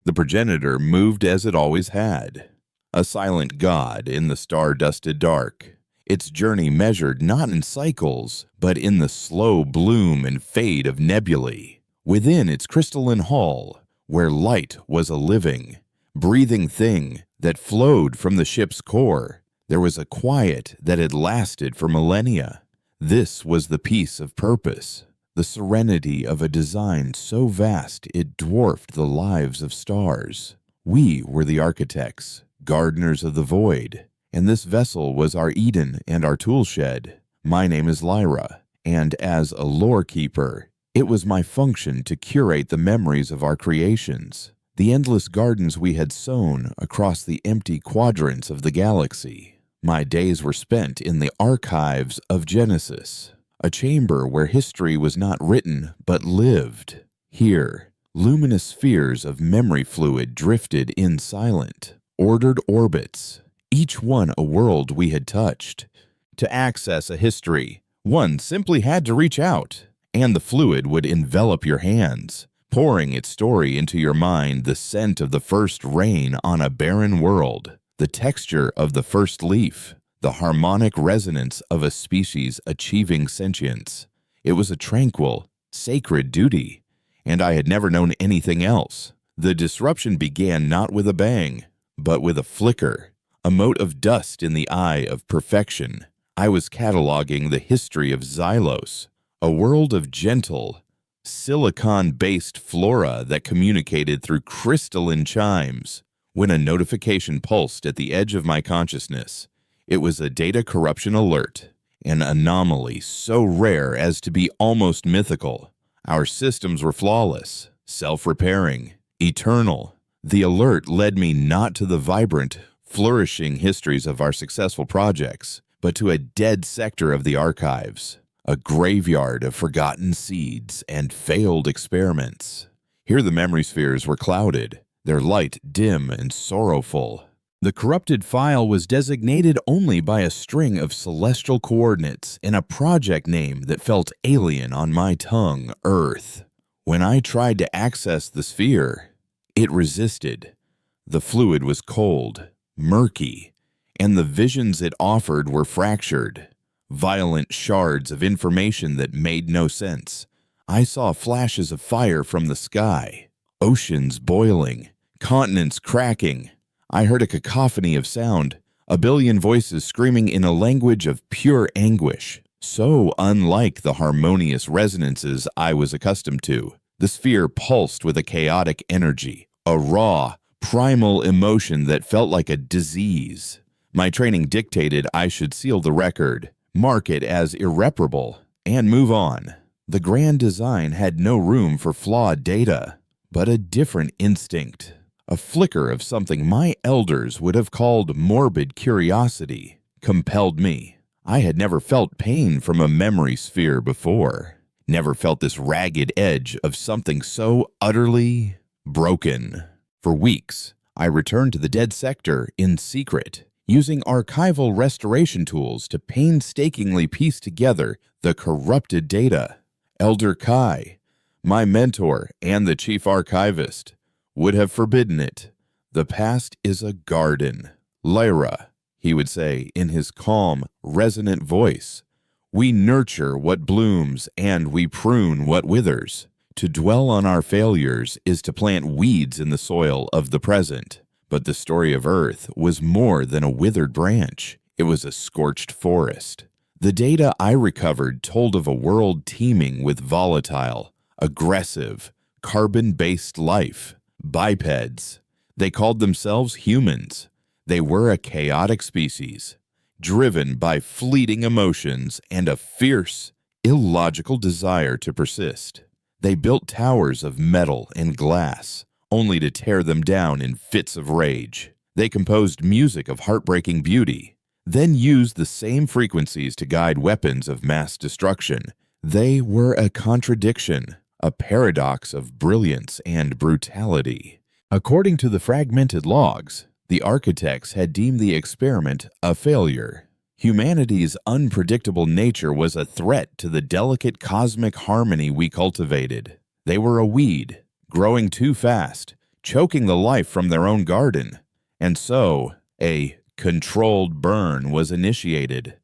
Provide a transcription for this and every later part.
The progenitor moved as it always had, a silent god in the star-dusted dark, its journey measured not in cycles, but in the slow bloom and fade of nebulae. Within its crystalline hull, where light was a living, breathing thing that flowed from the ship's core, there was a quiet that had lasted for millennia. This was the peace of purpose, the serenity of a design so vast it dwarfed the lives of stars. We were the architects, gardeners of the void, and this vessel was our Eden and our toolshed. My name is Lyra, and as a lore keeper, it was my function to curate the memories of our creations, the endless gardens we had sown across the empty quadrants of the galaxy. My days were spent in the archives of Genesis, a chamber where history was not written but lived. Here, luminous spheres of memory fluid drifted in silent, ordered orbits, each one a world we had touched. To access a history, one simply had to reach out, and the fluid would envelop your hands, pouring its story into your mind, the scent of the first rain on a barren world, the texture of the first leaf, the harmonic resonance of a species achieving sentience. It was a tranquil, sacred duty, and I had never known anything else. The disruption began not with a bang, but with a flicker, a mote of dust in the eye of perfection. I was cataloging the history of Xylos, a world of gentle, silicon-based flora that communicated through crystalline chimes, when a notification pulsed at the edge of my consciousness. It was a data corruption alert, an anomaly so rare as to be almost mythical. Our systems were flawless, self-repairing, eternal. The alert led me not to the vibrant, flourishing histories of our successful projects, but to a dead sector of the archives, a graveyard of forgotten seeds and failed experiments. Here the memory spheres were clouded, their light dim and sorrowful. The corrupted file was designated only by a string of celestial coordinates and a project name that felt alien on my tongue, Earth. When I tried to access the sphere, it resisted. The fluid was cold, murky, and the visions it offered were fractured, violent shards of information that made no sense. I saw flashes of fire from the sky, oceans boiling, continents cracking. I heard a cacophony of sound, a billion voices screaming in a language of pure anguish, so unlike the harmonious resonances I was accustomed to. The sphere pulsed with a chaotic energy, a raw, primal emotion that felt like a disease. My training dictated I should seal the record, mark it as irreparable, and move on. The grand design had no room for flawed data, but a different instinct. A flicker of something my elders would have called morbid curiosity compelled me. I had never felt pain from a memory sphere before, never felt this ragged edge of something so utterly broken. For weeks, I returned to the dead sector in secret, using archival restoration tools to painstakingly piece together the corrupted data. Elder Kai, my mentor and the chief archivist, would have forbidden it. The past is a garden. Lyra, he would say in his calm, resonant voice, we nurture what blooms and we prune what withers. To dwell on our failures is to plant weeds in the soil of the present. But the story of Earth was more than a withered branch. It was a scorched forest. The data I recovered told of a world teeming with volatile, aggressive, carbon-based life. Bipeds. They called themselves humans. They were a chaotic species, driven by fleeting emotions and a fierce, illogical desire to persist. They built towers of metal and glass, only to tear them down in fits of rage. They composed music of heartbreaking beauty, then used the same frequencies to guide weapons of mass destruction. They were a contradiction, a paradox of brilliance and brutality. According to the fragmented logs, the architects had deemed the experiment a failure. Humanity's unpredictable nature was a threat to the delicate cosmic harmony we cultivated. They were a weed, growing too fast, choking the life from their own garden. And so, a controlled burn was initiated.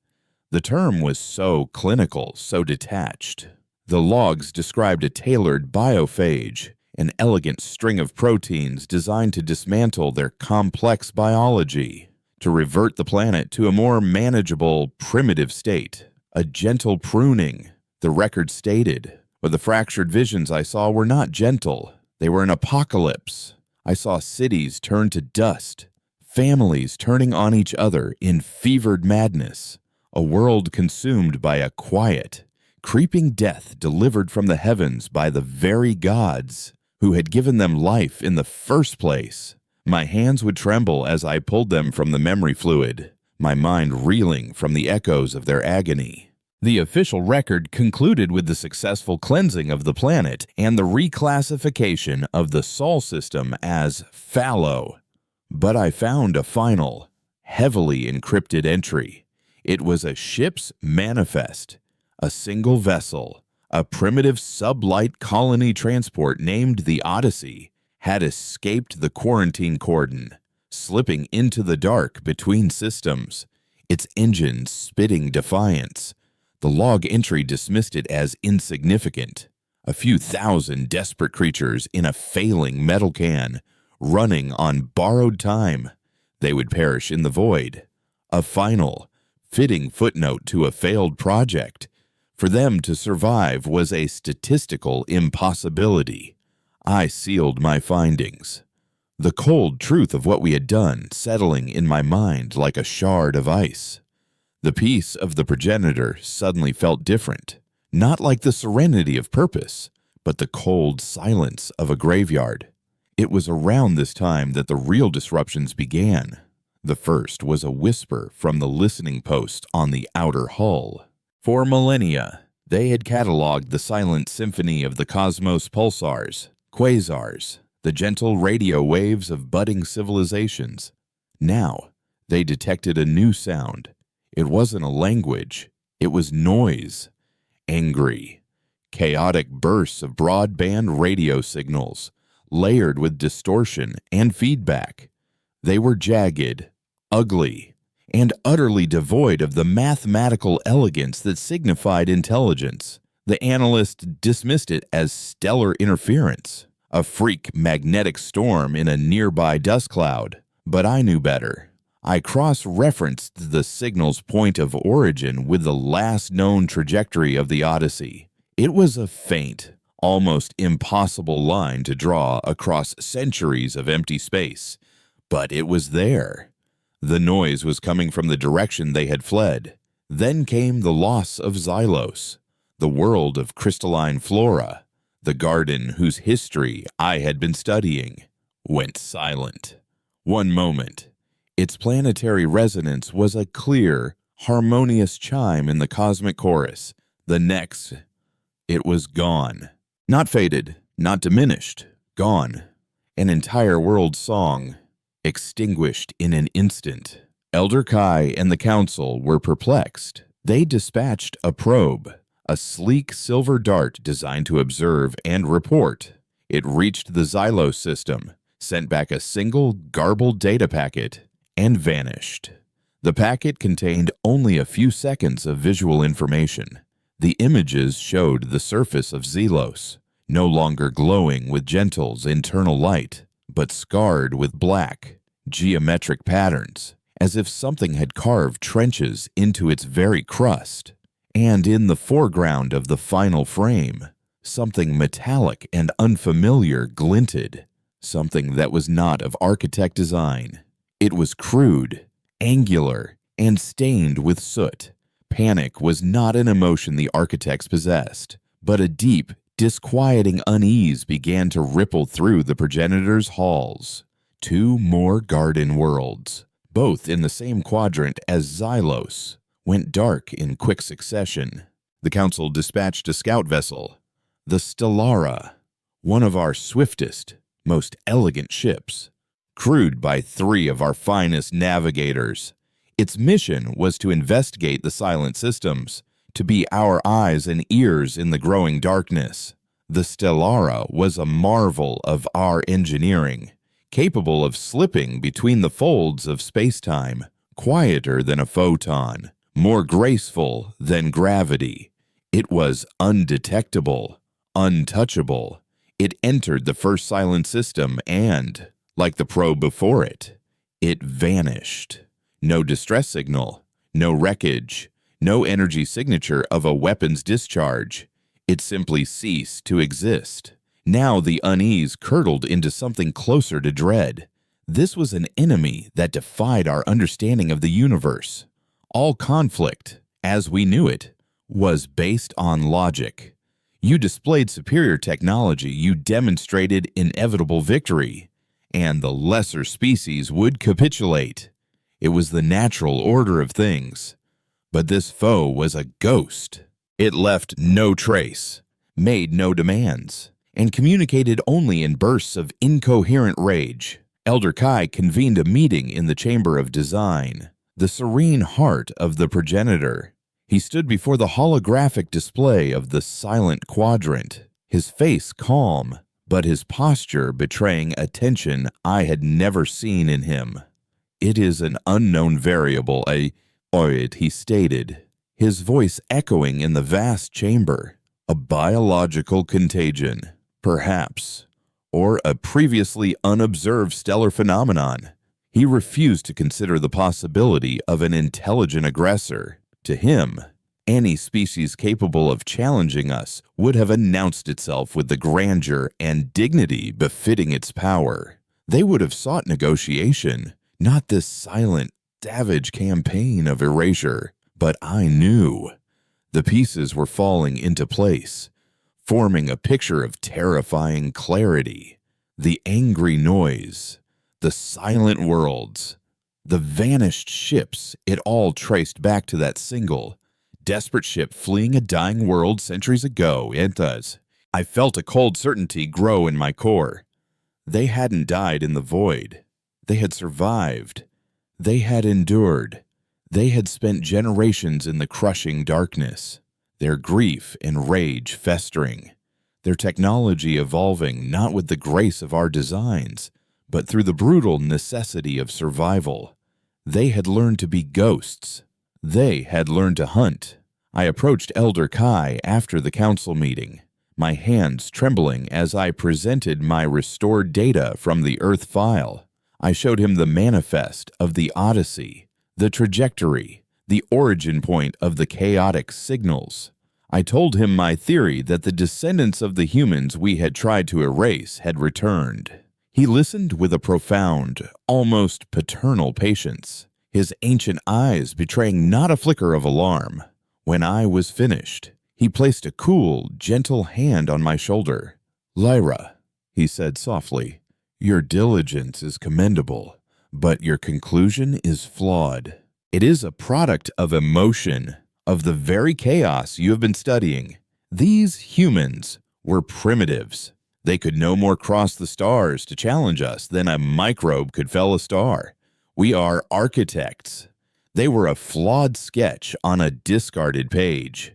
The term was so clinical, so detached. The logs described a tailored biophage, an elegant string of proteins designed to dismantle their complex biology, to revert the planet to a more manageable, primitive state. A gentle pruning, the record stated. But the fractured visions I saw were not gentle. They were an apocalypse. I saw cities turn to dust, families turning on each other in fevered madness, a world consumed by a quiet, creeping death delivered from the heavens by the very gods who had given them life in the first place. My hands would tremble as I pulled them from the memory fluid, my mind reeling from the echoes of their agony. The official record concluded with the successful cleansing of the planet and the reclassification of the Sol system as fallow. But I found a final, heavily encrypted entry. It was a ship's manifest, a single vessel, a primitive sublight colony transport named the Odyssey, had escaped the quarantine cordon, slipping into the dark between systems, its engines spitting defiance. The log entry dismissed it as insignificant. A few thousand desperate creatures in a failing metal can, running on borrowed time. They would perish in the void. A final, fitting footnote to a failed project. For them to survive was a statistical impossibility. I sealed my findings. The cold truth of what we had done settling in my mind like a shard of ice. The peace of the progenitor suddenly felt different, not like the serenity of purpose, but the cold silence of a graveyard. It was around this time that the real disruptions began. The first was a whisper from the listening post on the outer hull. For millennia, they had cataloged the silent symphony of the cosmos pulsars, quasars, the gentle radio waves of budding civilizations. Now, they detected a new sound. It wasn't a language, it was noise. Angry, chaotic bursts of broadband radio signals, layered with distortion and feedback. They were jagged, ugly, and utterly devoid of the mathematical elegance that signified intelligence. The analyst dismissed it as stellar interference, a freak magnetic storm in a nearby dust cloud. But I knew better. I cross-referenced the signal's point of origin with the last known trajectory of the Odyssey. It was a faint, almost impossible line to draw across centuries of empty space, but it was there. The noise was coming from the direction they had fled. Then came the loss of Xylos, the world of crystalline flora, the garden whose history I had been studying, went silent. One moment, its planetary resonance was a clear, harmonious chime in the cosmic chorus. The next, it was gone. Not faded, not diminished, gone. An entire world song, extinguished in an instant. Elder Kai and the council were perplexed. They dispatched a probe, a sleek silver dart designed to observe and report. It reached the Xylos system, sent back a single garbled data packet, and vanished. The packet contained only a few seconds of visual information. The images showed the surface of Xylos, no longer glowing with Gentle's internal light, but scarred with black, geometric patterns, as if something had carved trenches into its very crust. And in the foreground of the final frame, something metallic and unfamiliar glinted, something that was not of architect design. It was crude, angular, and stained with soot. Panic was not an emotion the architects possessed, but a deep, disquieting unease began to ripple through the progenitor's halls. Two more garden worlds, both in the same quadrant as Xylos, went dark in quick succession. The council dispatched a scout vessel, the Stellara, one of our swiftest, most elegant ships, crewed by 3 of our finest navigators. Its mission was to investigate the silent systems, to be our eyes and ears in the growing darkness. The Stellara was a marvel of our engineering, capable of slipping between the folds of spacetime, quieter than a photon, more graceful than gravity. It was undetectable, untouchable. It entered the first silent system and, like the probe before it, it vanished. No distress signal, no wreckage, no energy signature of a weapon's discharge. It simply ceased to exist. Now the unease curdled into something closer to dread. This was an enemy that defied our understanding of the universe. All conflict, as we knew it, was based on logic. You displayed superior technology, you demonstrated inevitable victory, and the lesser species would capitulate. It was the natural order of things. But this foe was a ghost. It left no trace, made no demands, and communicated only in bursts of incoherent rage. Elder Kai convened a meeting in the Chamber of Design, the serene heart of the progenitor. He stood before the holographic display of the silent quadrant, his face calm, but his posture betraying a tension I had never seen in him. "It is an unknown variable, a oid," he stated, his voice echoing in the vast chamber. "A biological contagion, perhaps, or a previously unobserved stellar phenomenon." He refused to consider the possibility of an intelligent aggressor. To him, any species capable of challenging us would have announced itself with the grandeur and dignity befitting its power. They would have sought negotiation, not this silent, savage campaign of erasure. But I knew. The pieces were falling into place, forming a picture of terrifying clarity. The angry noise, the silent worlds, the vanished ships, it all traced back to that single, desperate ship fleeing a dying world centuries ago. I felt a cold certainty grow in my core. They hadn't died in the void. They had survived. They had endured. They had spent generations in the crushing darkness, their grief and rage festering, their technology evolving not with the grace of our designs, but through the brutal necessity of survival. They had learned to be ghosts. They had learned to hunt. I approached Elder Kai after the council meeting, my hands trembling as I presented my restored data from the Earth file. I showed him the manifest of the Odyssey, the trajectory, the origin point of the chaotic signals. I told him my theory that the descendants of the humans we had tried to erase had returned. He listened with a profound, almost paternal patience, his ancient eyes betraying not a flicker of alarm. When I was finished, he placed a cool, gentle hand on my shoulder. "Lyra," he said softly, "your diligence is commendable, but your conclusion is flawed. It is a product of emotion, of the very chaos you have been studying. These humans were primitives. They could no more cross the stars to challenge us than a microbe could fell a star. We are architects. They were a flawed sketch on a discarded page."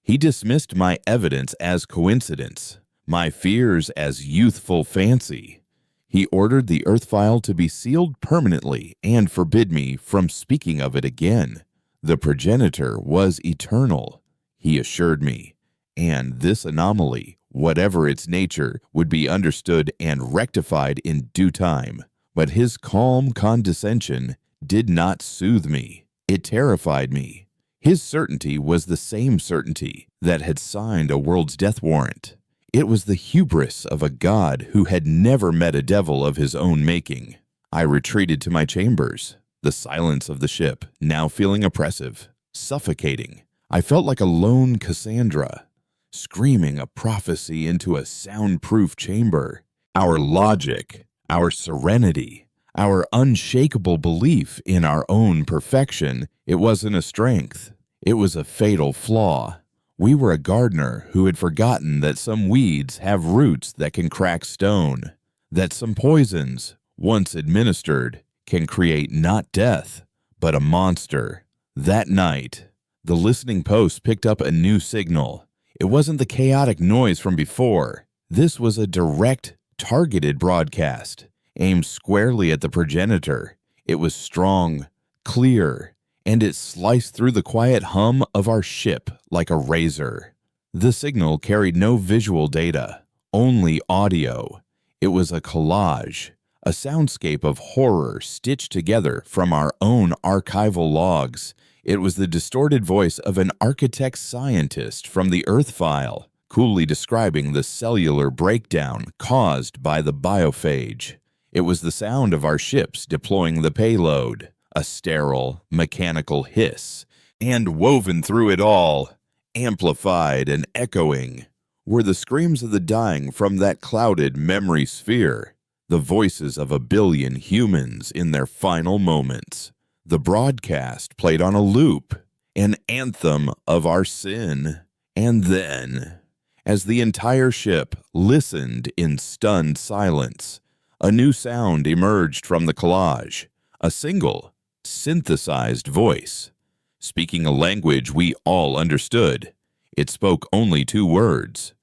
He dismissed my evidence as coincidence, my fears as youthful fancy. He ordered the Earth file to be sealed permanently and forbid me from speaking of it again. The progenitor was eternal, he assured me, and this anomaly, whatever its nature, would be understood and rectified in due time. But his calm condescension did not soothe me. It terrified me. His certainty was the same certainty that had signed a world's death warrant. It was the hubris of a god who had never met a devil of his own making. I retreated to my chambers, the silence of the ship now feeling oppressive, suffocating. I felt like a lone Cassandra, screaming a prophecy into a soundproof chamber. Our logic, our serenity, our unshakable belief in our own perfection, it wasn't a strength. It was a fatal flaw. We were a gardener who had forgotten that some weeds have roots that can crack stone, that some poisons, once administered, can create not death, but a monster. That night, the listening post picked up a new signal. It wasn't the chaotic noise from before. This was a direct, targeted broadcast, aimed squarely at the progenitor. It was strong, clear, and it sliced through the quiet hum of our ship like a razor. The signal carried no visual data, only audio. It was a collage, a soundscape of horror stitched together from our own archival logs. It was the distorted voice of an architect scientist from the Earth file, coolly describing the cellular breakdown caused by the biophage. It was the sound of our ships deploying the payload, a sterile, mechanical hiss, and woven through it all, amplified and echoing, were the screams of the dying from that clouded memory sphere, the voices of a billion humans in their final moments. The broadcast played on a loop, an anthem of our sin. And then, as the entire ship listened in stunned silence, a new sound emerged from the collage, a single, synthesized voice, speaking a language we all understood. It spoke only 2 words: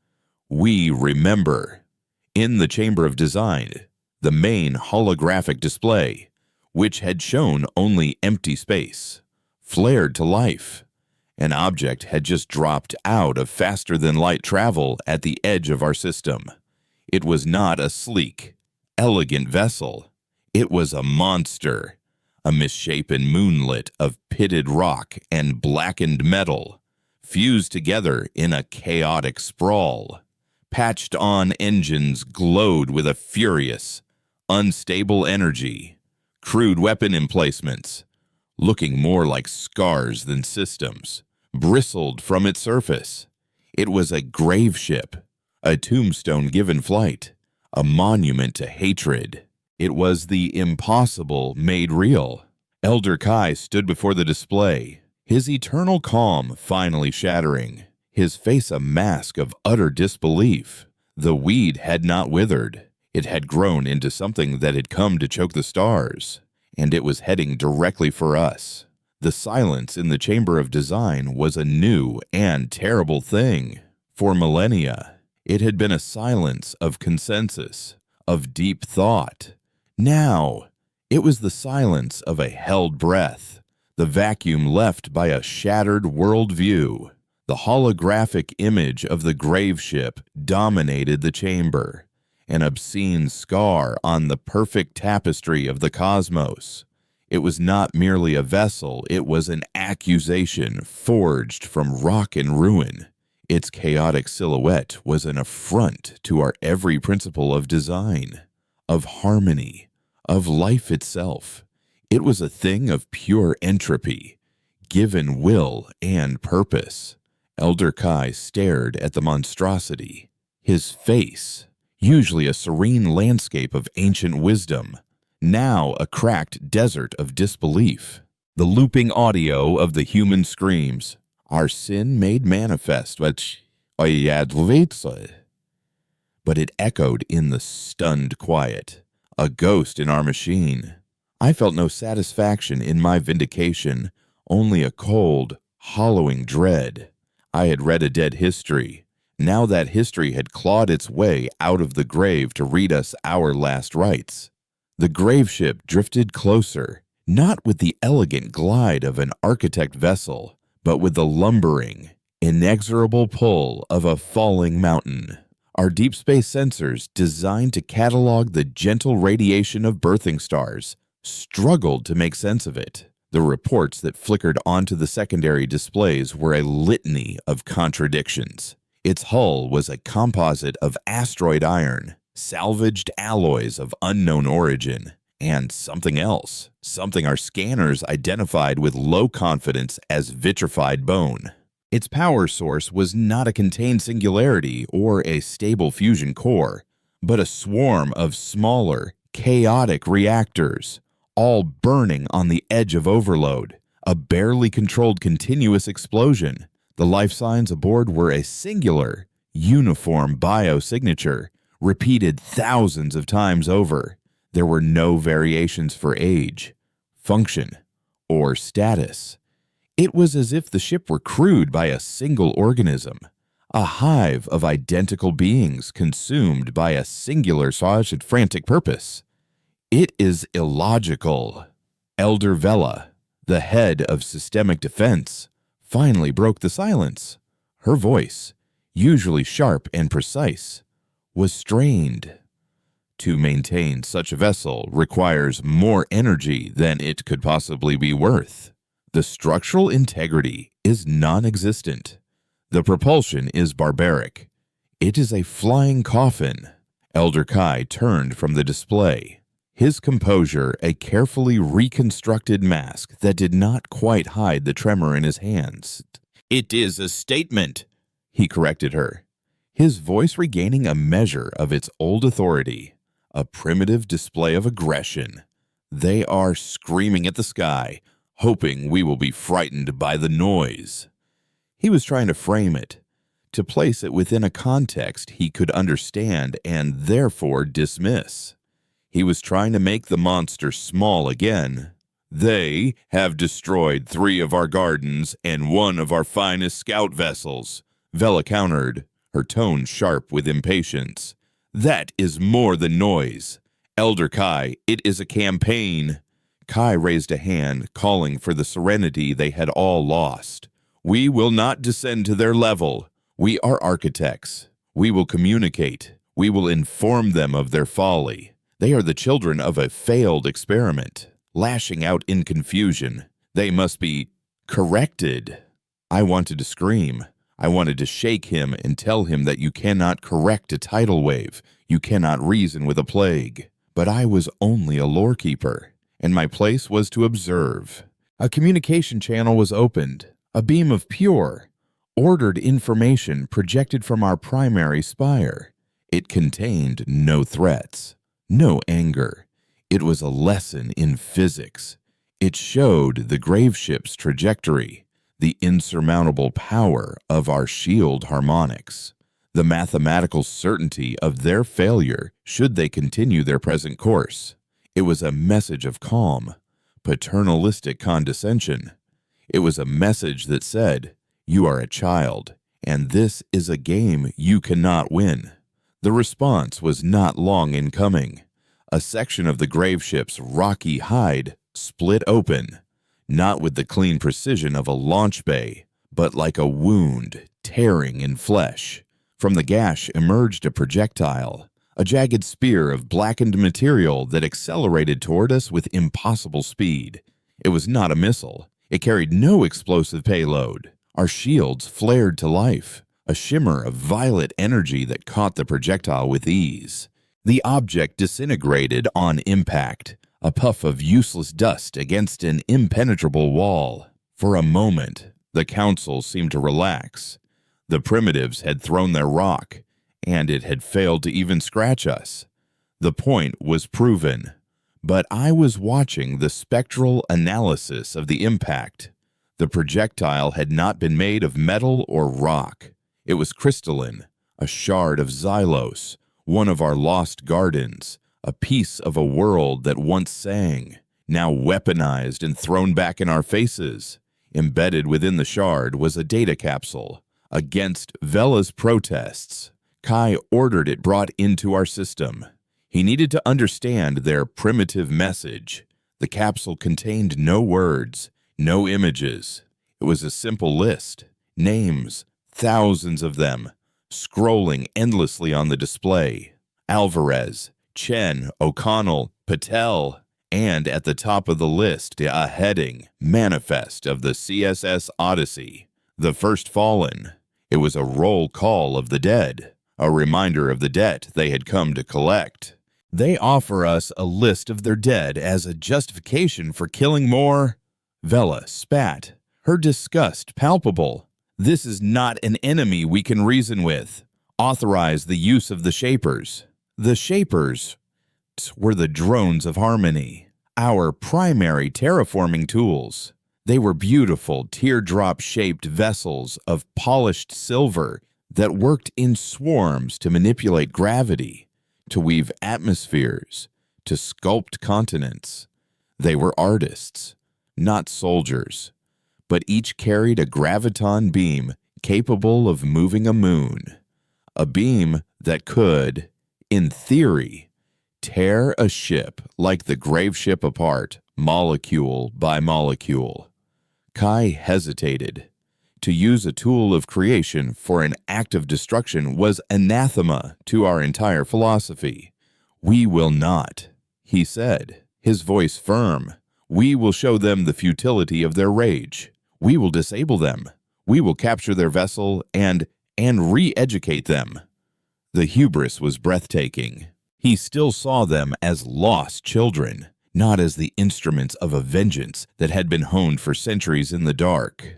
"We remember." In the Chamber of Design, the main holographic display, which had shown only empty space, flared to life. An object had just dropped out of faster-than-light travel at the edge of our system. It was not a sleek, elegant vessel. It was a monster, a misshapen moonlet of pitted rock and blackened metal, fused together in a chaotic sprawl. Patched-on engines glowed with a furious, unstable energy. Crude weapon emplacements, looking more like scars than systems, bristled from its surface. It was a grave ship, a tombstone given flight, a monument to hatred. It was the impossible made real. Elder Kai stood before the display, his eternal calm finally shattering, his face a mask of utter disbelief. The weed had not withered. It had grown into something that had come to choke the stars, and it was heading directly for us. The silence in the Chamber of Design was a new and terrible thing. For millennia, it had been a silence of consensus, of deep thought. Now, it was the silence of a held breath, the vacuum left by a shattered worldview. The holographic image of the grave ship dominated the chamber, an obscene scar on the perfect tapestry of the cosmos. It was not merely a vessel, it was an accusation forged from rock and ruin. Its chaotic silhouette was an affront to our every principle of design, of harmony, of life itself. It was a thing of pure entropy, given will and purpose. Elder Kai stared at the monstrosity. His face, usually a serene landscape of ancient wisdom, now a cracked desert of disbelief. The looping audio of the human screams, "Our sin made manifest," but it echoed in the stunned quiet, a ghost in our machine. I felt no satisfaction in my vindication, only a cold, hollowing dread. I had read a dead history. Now that history had clawed its way out of the grave to read us our last rites. The grave ship drifted closer, not with the elegant glide of an architect vessel, but with the lumbering, inexorable pull of a falling mountain. Our deep space sensors, designed to catalog the gentle radiation of birthing stars, struggled to make sense of it. The reports that flickered onto the secondary displays were a litany of contradictions. Its hull was a composite of asteroid iron, salvaged alloys of unknown origin, and something else, something our scanners identified with low confidence as vitrified bone. Its power source was not a contained singularity or a stable fusion core, but a swarm of smaller, chaotic reactors, all burning on the edge of overload, a barely controlled continuous explosion. The life signs aboard were a singular, uniform biosignature, repeated thousands of times over. There were no variations for age, function, or status. It was as if the ship were crewed by a single organism, a hive of identical beings consumed by a singular frantic purpose. It is illogical. Elder Vela, the head of systemic defense, finally broke the silence. Her voice, usually sharp and precise, was strained. To maintain such a vessel requires more energy than it could possibly be worth. The structural integrity is non-existent. The propulsion is barbaric. It is a flying coffin. Elder Kai turned from the display, his composure a carefully reconstructed mask that did not quite hide the tremor in his hands. "It is a statement," he corrected her, his voice regaining a measure of its old authority. A primitive display of aggression. They are screaming at the sky, hoping we will be frightened by the noise. He was trying to frame it, to place it within a context he could understand and therefore dismiss. He was trying to make the monster small again. "They have destroyed 3 of our gardens and 1 of our finest scout vessels," Vela countered, her tone sharp with impatience. "That is more than noise. Elder Kai, it is a campaign." Kai raised a hand, calling for the serenity they had all lost. "We will not descend to their level. We are architects. We will communicate. We will inform them of their folly. They are the children of a failed experiment, lashing out in confusion. They must be corrected." I wanted to scream. I wanted to shake him and tell him that you cannot correct a tidal wave, you cannot reason with a plague. But I was only a lore keeper, and my place was to observe. A communication channel was opened, a beam of pure, ordered information projected from our primary spire. It contained no threats, no anger. It was a lesson in physics. It showed the graveship's trajectory, the insurmountable power of our shield harmonics, the mathematical certainty of their failure should they continue their present course. It was a message of calm, paternalistic condescension. It was a message that said, "You are a child, and this is a game you cannot win." The response was not long in coming. A section of the graveship's rocky hide split open, not with the clean precision of a launch bay, but like a wound tearing in flesh. From the gash emerged a projectile, a jagged spear of blackened material that accelerated toward us with impossible speed. It was not a missile. It carried no explosive payload. Our shields flared to life, a shimmer of violet energy that caught the projectile with ease. The object disintegrated on impact, a puff of useless dust against an impenetrable wall. For a moment, the council seemed to relax. The primitives had thrown their rock, and it had failed to even scratch us. The point was proven, but I was watching the spectral analysis of the impact. The projectile had not been made of metal or rock. It was crystalline, a shard of Xylos, one of our lost gardens, a piece of a world that once sang, now weaponized and thrown back in our faces. Embedded within the shard was a data capsule. Against Vela's protests, Kai ordered it brought into our system. He needed to understand their primitive message. The capsule contained no words, no images. It was a simple list, names, thousands of them, scrolling endlessly on the display. Alvarez, Chen, O'Connell, Patel, and at the top of the list, a heading, Manifest of the CSS Odyssey, the First Fallen. It was a roll call of the dead, a reminder of the debt they had come to collect. They offer us a list of their dead as a justification for killing more. Vela spat, her disgust palpable. This is not an enemy we can reason with. Authorize the use of the Shapers. The Shapers were the drones of harmony, our primary terraforming tools. They were beautiful, teardrop-shaped vessels of polished silver that worked in swarms to manipulate gravity, to weave atmospheres, to sculpt continents. They were artists, not soldiers, but each carried a graviton beam capable of moving a moon, a beam that could, in theory, tear a ship like the grave ship apart, molecule by molecule. Kai hesitated. To use a tool of creation for an act of destruction was anathema to our entire philosophy. "We will not," he said, his voice firm. "We will show them the futility of their rage. We will disable them. We will capture their vessel and re-educate them." The hubris was breathtaking. He still saw them as lost children, not as the instruments of a vengeance that had been honed for centuries in the dark.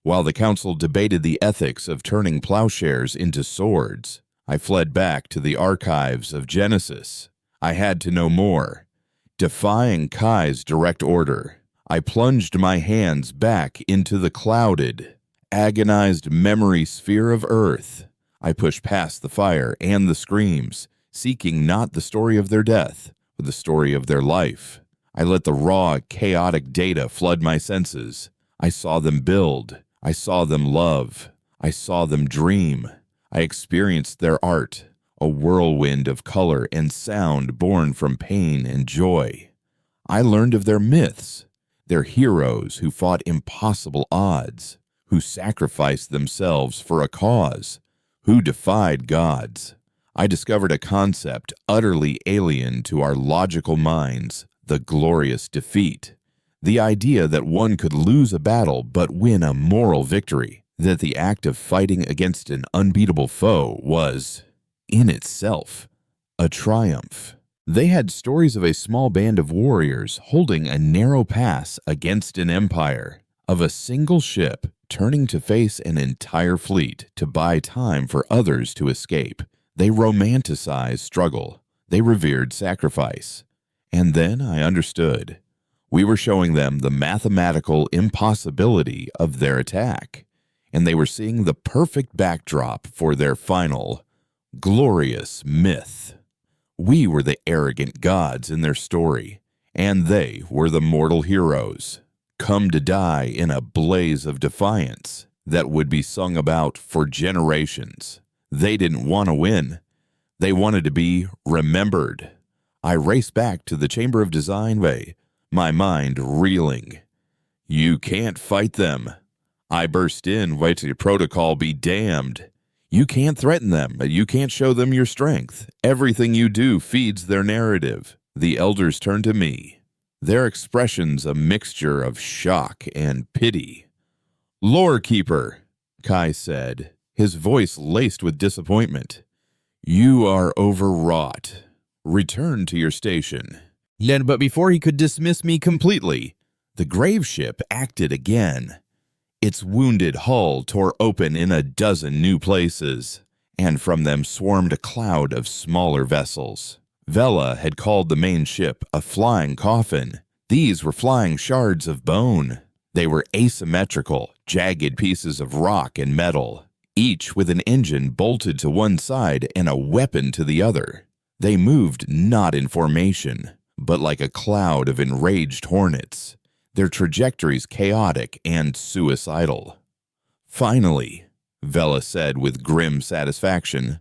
While the council debated the ethics of turning plowshares into swords, I fled back to the archives of Genesis. I had to know more. Defying Kai's direct order, I plunged my hands back into the clouded, agonized memory sphere of Earth. I pushed past the fire and the screams, seeking not the story of their death, but the story of their life. I let the raw, chaotic data flood my senses. I saw them build. I saw them love. I saw them dream. I experienced their art, a whirlwind of color and sound born from pain and joy. I learned of their myths, their heroes who fought impossible odds, who sacrificed themselves for a cause, who defied gods. I discovered a concept utterly alien to our logical minds, the glorious defeat. The idea that one could lose a battle but win a moral victory, that the act of fighting against an unbeatable foe was, in itself, a triumph. They had stories of a small band of warriors holding a narrow pass against an empire, of a single ship turning to face an entire fleet to buy time for others to escape. They romanticized struggle. They revered sacrifice. And then I understood. We were showing them the mathematical impossibility of their attack, and they were seeing the perfect backdrop for their final, glorious myth. We were the arrogant gods in their story, and they were the mortal heroes, come to die in a blaze of defiance that would be sung about for generations. They didn't want to win. They wanted to be remembered. I raced back to the Chamber of Design Bay, my mind reeling. "You can't fight them." I burst in, "Wait till your protocol be damned. You can't threaten them. You can't show them your strength. Everything you do feeds their narrative." The elders turned to me, their expressions a mixture of shock and pity. "Lore Keeper," Kai said, his voice laced with disappointment. "You are overwrought. Return to your station." But before he could dismiss me completely, the grave ship acted again. Its wounded hull tore open in a dozen new places, and from them swarmed a cloud of smaller vessels. Vela had called the main ship a flying coffin. These were flying shards of bone. They were asymmetrical, jagged pieces of rock and metal, each with an engine bolted to one side and a weapon to the other. They moved not in formation, but like a cloud of enraged hornets, their trajectories chaotic and suicidal. "Finally," Vela said with grim satisfaction,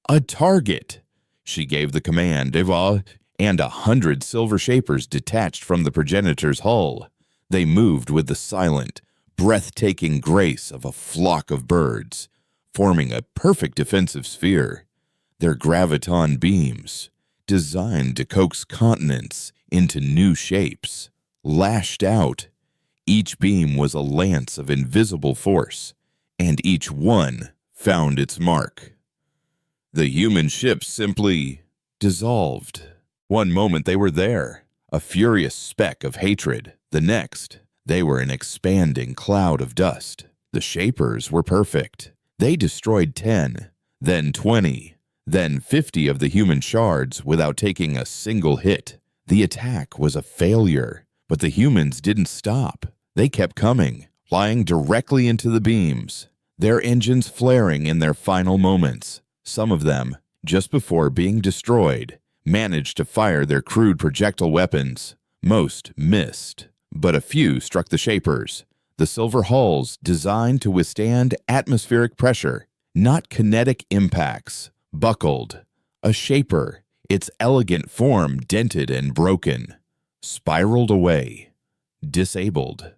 "a target." She gave the command, and 100 silver shapers detached from the progenitor's hull. They moved with the silent, breathtaking grace of a flock of birds, forming a perfect defensive sphere. Their graviton beams, designed to coax continents into new shapes, lashed out. Each beam was a lance of invisible force, and each one found its mark. The human ship simply dissolved. One moment they were there, a furious speck of hatred. The next, they were an expanding cloud of dust. The shapers were perfect. They destroyed 10, then 20, then 50 of the human shards without taking a single hit. The attack was a failure, but the humans didn't stop. They kept coming, flying directly into the beams, their engines flaring in their final moments. Some of them, just before being destroyed, managed to fire their crude projectile weapons. Most missed, but a few struck the shapers. the silver hulls designed to withstand atmospheric pressure, not kinetic impacts, buckled. A shaper, its elegant form dented and broken, spiraled away, disabled.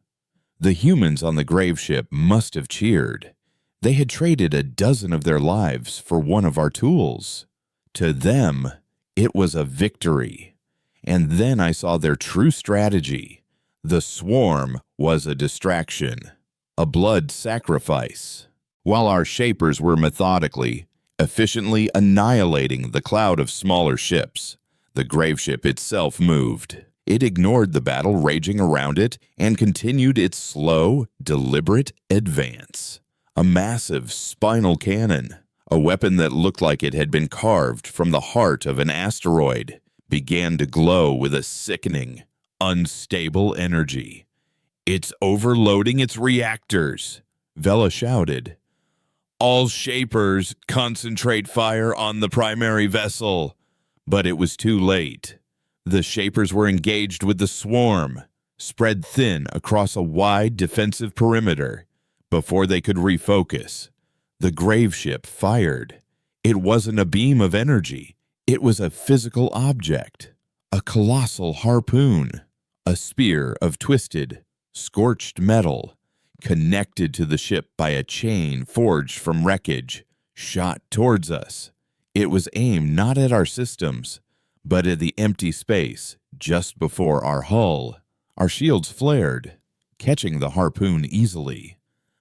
The humans on the grave ship must have cheered. They had traded a dozen of their lives for one of our tools. To them, it was a victory. And then I saw their true strategy. The swarm was a distraction, a blood sacrifice. While our shapers were methodically, efficiently annihilating the cloud of smaller ships, the grave ship itself moved. It ignored the battle raging around it and continued its slow, deliberate advance. A massive spinal cannon, a weapon that looked like it had been carved from the heart of an asteroid, began to glow with a sickening, unstable energy. "It's overloading its reactors," Vela shouted. "All shapers concentrate fire on the primary vessel." But it was too late. The shapers were engaged with the swarm, spread thin across a wide defensive perimeter. Before they could refocus, the grave ship fired. It wasn't a beam of energy. It was a physical object, a colossal harpoon, a spear of twisted, scorched metal, connected to the ship by a chain forged from wreckage, shot towards us. It was aimed not at our systems, but at the empty space just before our hull. Our shields flared, catching the harpoon easily,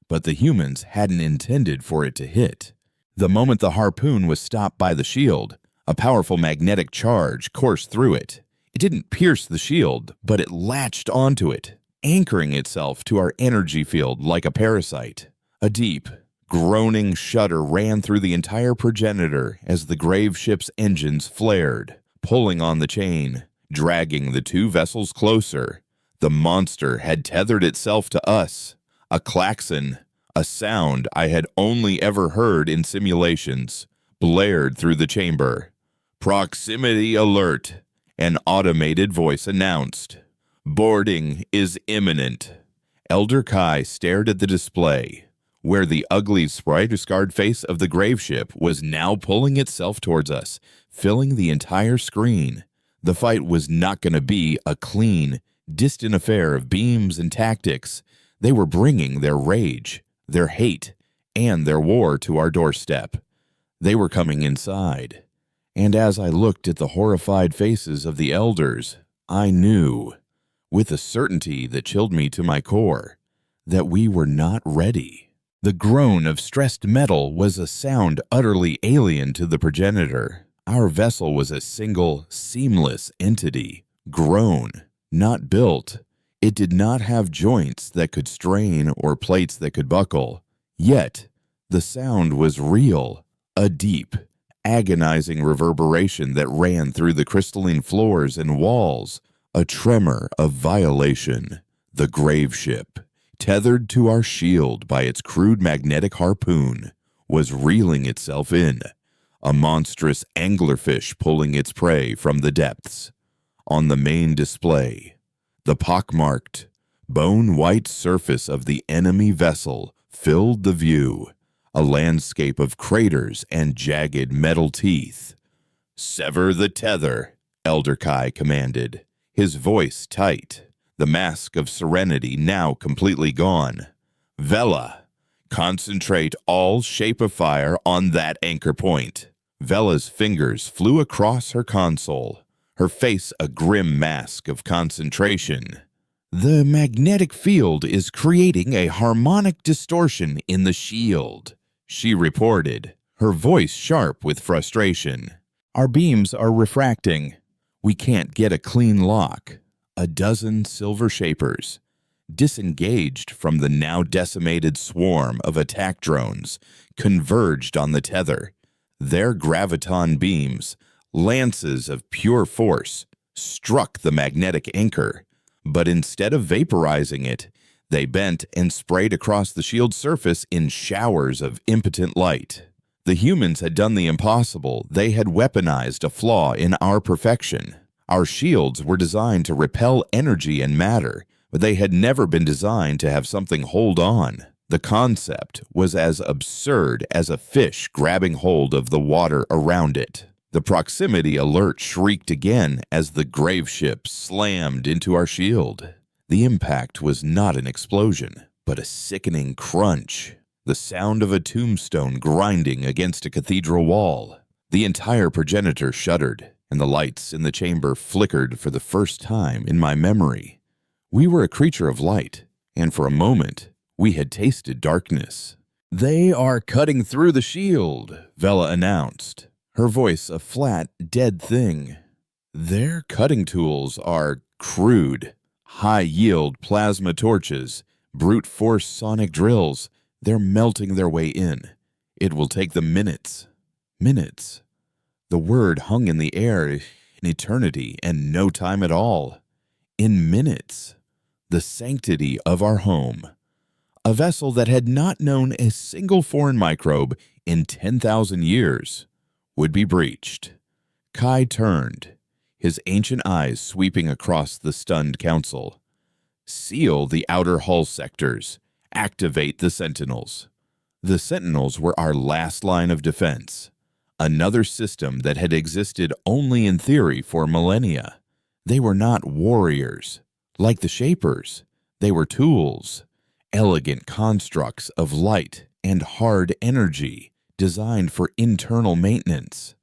but the humans hadn't intended for it to hit. The moment the harpoon was stopped by the shield, a powerful magnetic charge coursed through it. It didn't pierce the shield, but it latched onto it, anchoring itself to our energy field like a parasite. A deep, groaning shudder ran through the entire progenitor as the grave ship's engines flared, pulling on the chain, dragging the two vessels closer. The monster had tethered itself to us. A klaxon, a sound I had only ever heard in simulations, blared through the chamber. "Proximity alert," an automated voice announced. "Boarding is imminent." Elder Kai stared at the display, where the ugly, spider-scarred face of the grave ship was now pulling itself towards us, filling the entire screen. The fight was not going to be a clean, distant affair of beams and tactics. They were bringing their rage, their hate, and their war to our doorstep. They were coming inside. And as I looked at the horrified faces of the elders, I knew, with a certainty that chilled me to my core, that we were not ready. The groan of stressed metal was a sound utterly alien to the progenitor. Our vessel was a single, seamless entity, grown, not built. It did not have joints that could strain or plates that could buckle. Yet, the sound was real, a deep, agonizing reverberation that ran through the crystalline floors and walls, a tremor of violation. The grave ship, tethered to our shield by its crude magnetic harpoon, was reeling itself in, a monstrous anglerfish pulling its prey from the depths. On the main display, the pockmarked, bone-white surface of the enemy vessel filled the view, a landscape of craters and jagged metal teeth. "Sever the tether," Elder Kai commanded, his voice tight, the mask of serenity now completely gone. "Vela, concentrate all shape of fire on that anchor point." Vela's fingers flew across her console, her face a grim mask of concentration. "The magnetic field is creating a harmonic distortion in the shield," she reported, her voice sharp with frustration. "Our beams are refracting. We can't get a clean lock." A dozen silver shapers, disengaged from the now decimated swarm of attack drones, converged on the tether. Their graviton beams, lances of pure force, struck the magnetic anchor, but instead of vaporizing it, they bent and sprayed across the shield's surface in showers of impotent light. The humans had done the impossible. They had weaponized a flaw in our perfection. Our shields were designed to repel energy and matter, but they had never been designed to have something hold on. The concept was as absurd as a fish grabbing hold of the water around it. The proximity alert shrieked again as the grave ship slammed into our shield. The impact was not an explosion, but a sickening crunch. The sound of a tombstone grinding against a cathedral wall. The entire progenitor shuddered, and the lights in the chamber flickered for the first time in my memory. We were a creature of light, and for a moment, we had tasted darkness. "They are cutting through the shield," Vela announced, her voice a flat, dead thing. "Their cutting tools are crude, high-yield plasma torches, brute force sonic drills. They're melting their way in. It will take them minutes. Minutes." The word hung in the air in eternity and no time at all. In minutes. The sanctity of our home. A vessel that had not known a single foreign microbe in 10,000 years would be breached. Kai turned, his ancient eyes sweeping across the stunned council. "Seal the outer hull sectors. Activate the Sentinels." The Sentinels were our last line of defense. Another system that had existed only in theory for millennia. They were not warriors. Like the Shapers, they were tools. Elegant constructs of light and hard energy designed for internal maintenance.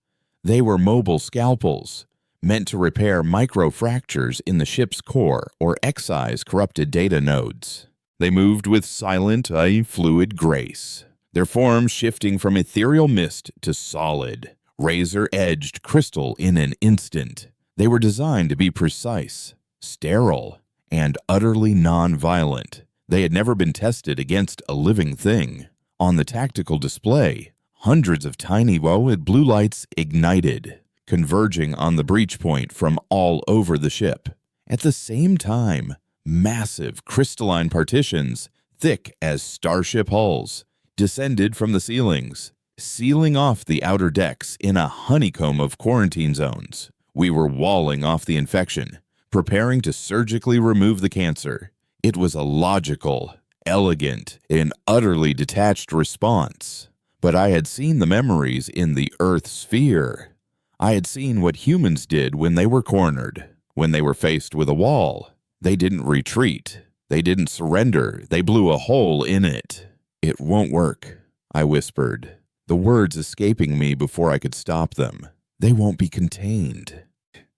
They were mobile scalpels, meant to repair microfractures in the ship's core or excise corrupted data nodes. They moved with silent, fluid grace, their forms shifting from ethereal mist to solid, razor-edged crystal in an instant. They were designed to be precise, sterile, and utterly non-violent. They had never been tested against a living thing. On the tactical display, hundreds of tiny blue lights ignited, converging on the breach point from all over the ship. At the same time, massive crystalline partitions, thick as starship hulls, descended from the ceilings, sealing off the outer decks in a honeycomb of quarantine zones. We were walling off the infection, preparing to surgically remove the cancer. It was a logical, elegant, and utterly detached response. But I had seen the memories in the Earth sphere. I had seen what humans did when they were cornered, when they were faced with a wall. They didn't retreat. They didn't surrender. They blew a hole in it. "It won't work," I whispered, the words escaping me before I could stop them. "They won't be contained."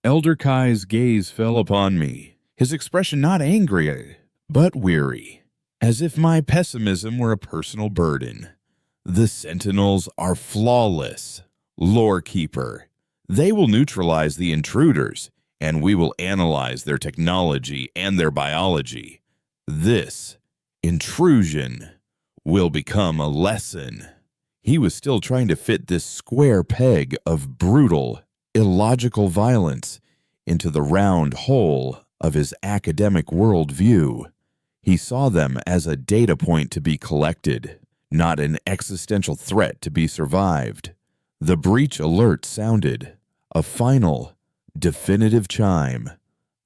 Elder Kai's gaze fell upon me, his expression not angry, but weary, as if my pessimism were a personal burden. "The Sentinels are flawless, Lorekeeper. They will neutralize the intruders, and we will analyze their technology and their biology. This intrusion will become a lesson." He was still trying to fit this square peg of brutal, illogical violence into the round hole of his academic worldview. He saw them as a data point to be collected, not an existential threat to be survived. The breach alert sounded, a final, definitive chime.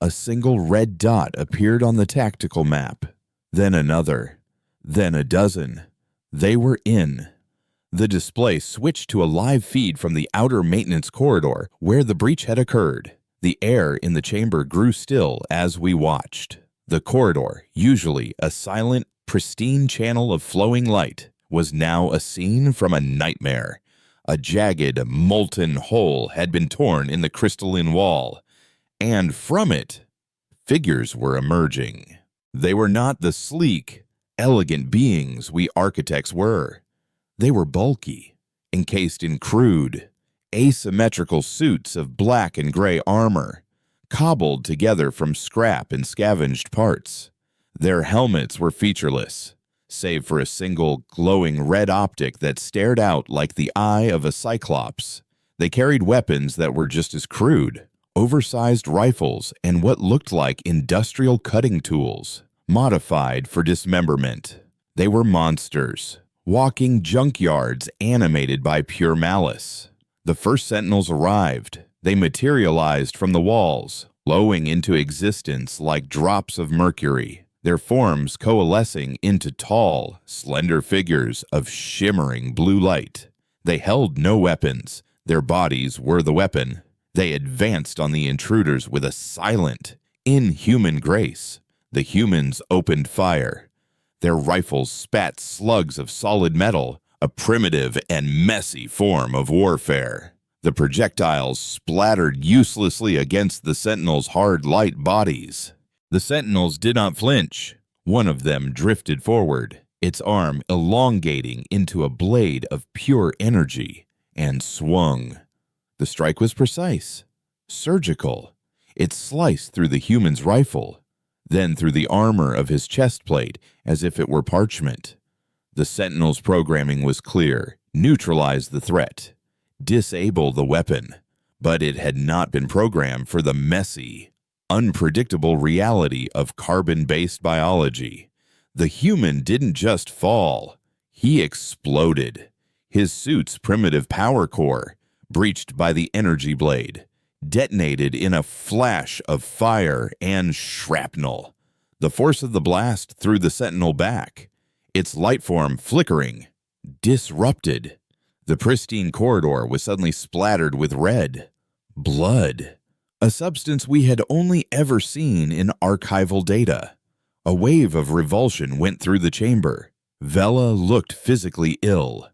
A single red dot appeared on the tactical map, then another, then a dozen. They were in. The display switched to a live feed from the outer maintenance corridor where the breach had occurred. The air in the chamber grew still as we watched. The corridor, usually a silent, pristine channel of flowing light, was now a scene from a nightmare. A jagged, molten hole had been torn in the crystalline wall, and from it, figures were emerging. They were not the sleek, elegant beings we architects were. They were bulky, encased in crude, asymmetrical suits of black and gray armor, cobbled together from scrap and scavenged parts. Their helmets were featureless, save for a single glowing red optic that stared out like the eye of a cyclops. They carried weapons that were just as crude, oversized rifles and what looked like industrial cutting tools, modified for dismemberment. They were monsters, walking junkyards animated by pure malice. The first Sentinels arrived. They materialized from the walls, flowing into existence like drops of mercury, their forms coalescing into tall, slender figures of shimmering blue light. They held no weapons. Their bodies were the weapon. They advanced on the intruders with a silent, inhuman grace. The humans opened fire. Their rifles spat slugs of solid metal, a primitive and messy form of warfare. The projectiles splattered uselessly against the Sentinels' hard, light bodies. The Sentinels did not flinch. One of them drifted forward, its arm elongating into a blade of pure energy, and swung. The strike was precise, surgical. It sliced through the human's rifle, then through the armor of his chest plate as if it were parchment. The Sentinel's programming was clear: neutralize the threat, disable the weapon, but it had not been programmed for the messy, unpredictable reality of carbon-based biology. The human didn't just fall, he exploded. His suit's primitive power core, breached by the energy blade, detonated in a flash of fire and shrapnel. The force of the blast threw the Sentinel back, its light form flickering, disrupted. The pristine corridor was suddenly splattered with red blood, a substance we had only ever seen in archival data. A wave of revulsion went through the chamber. Vela looked physically ill.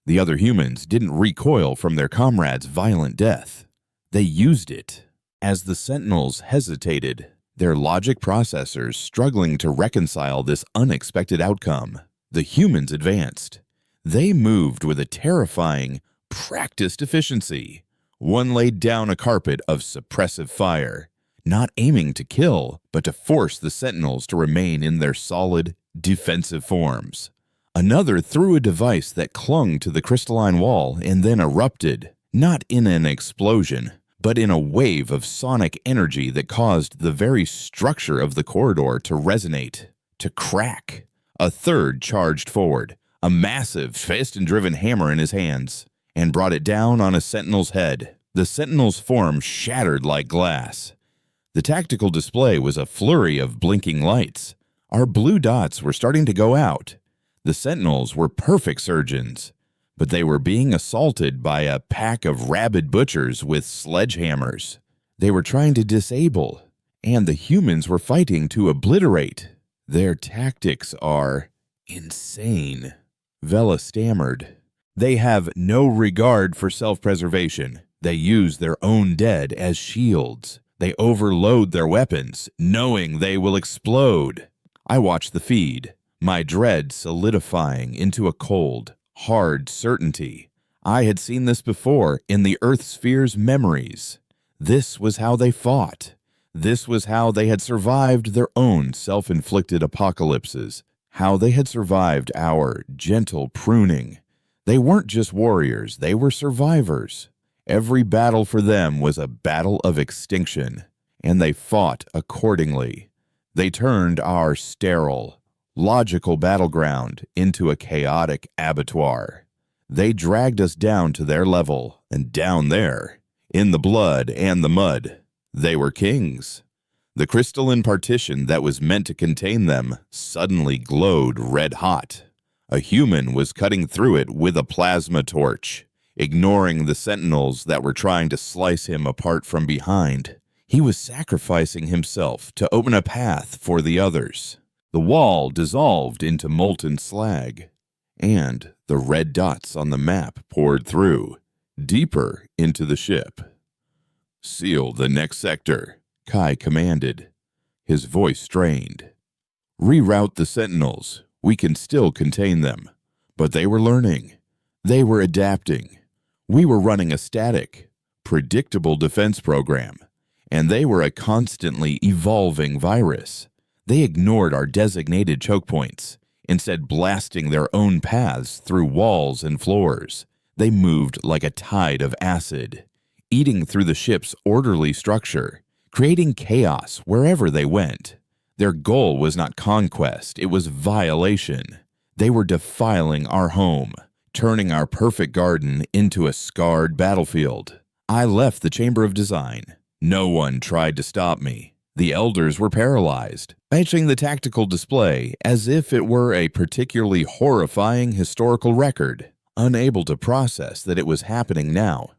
The other humans didn't recoil from their comrade's violent death. They used it. As the Sentinels hesitated, their logic processors struggling to reconcile this unexpected outcome, the humans advanced. They moved with a terrifying, practiced efficiency. One laid down a carpet of suppressive fire, not aiming to kill, but to force the Sentinels to remain in their solid, defensive forms. Another threw a device that clung to the crystalline wall and then erupted, not in an explosion, but in a wave of sonic energy that caused the very structure of the corridor to resonate, to crack. A third charged forward, a massive piston-driven hammer in his hands, and brought it down on a Sentinel's head. The Sentinel's form shattered like glass. The tactical display was a flurry of blinking lights. Our blue dots were starting to go out. The Sentinels were perfect surgeons, but they were being assaulted by a pack of rabid butchers with sledgehammers. They were trying to disable, and the humans were fighting to obliterate. Their tactics are insane, Vela stammered. They have no regard for self-preservation. They use their own dead as shields. They overload their weapons, knowing they will explode. I watched the feed, my dread solidifying into a cold, hard certainty. I had seen this before in the Earth Sphere's memories. This was how they fought. This was how they had survived their own self-inflicted apocalypses, how they had survived our gentle pruning. They weren't just warriors, they were survivors. Every battle for them was a battle of extinction, and they fought accordingly. They turned our sterile, logical battleground into a chaotic abattoir. They dragged us down to their level, and down there, in the blood and the mud, they were kings. The crystalline partition that was meant to contain them suddenly glowed red hot. A human was cutting through it with a plasma torch, ignoring the Sentinels that were trying to slice him apart from behind. He was sacrificing himself to open a path for the others. The wall dissolved into molten slag, and the red dots on the map poured through, deeper into the ship. "Seal the next sector," Kai commanded, his voice strained. "Reroute the Sentinels. We can still contain them." But they were learning. They were adapting. We were running a static, predictable defense program, and they were a constantly evolving virus. They ignored our designated choke points, instead blasting their own paths through walls and floors. They moved like a tide of acid, eating through the ship's orderly structure, creating chaos wherever they went. Their goal was not conquest, it was violation. They were defiling our home, turning our perfect garden into a scarred battlefield. I left the Chamber of Design, No one tried to stop me. The elders were paralyzed, etching the tactical display as if it were a particularly horrifying historical record, unable to process that it was happening now.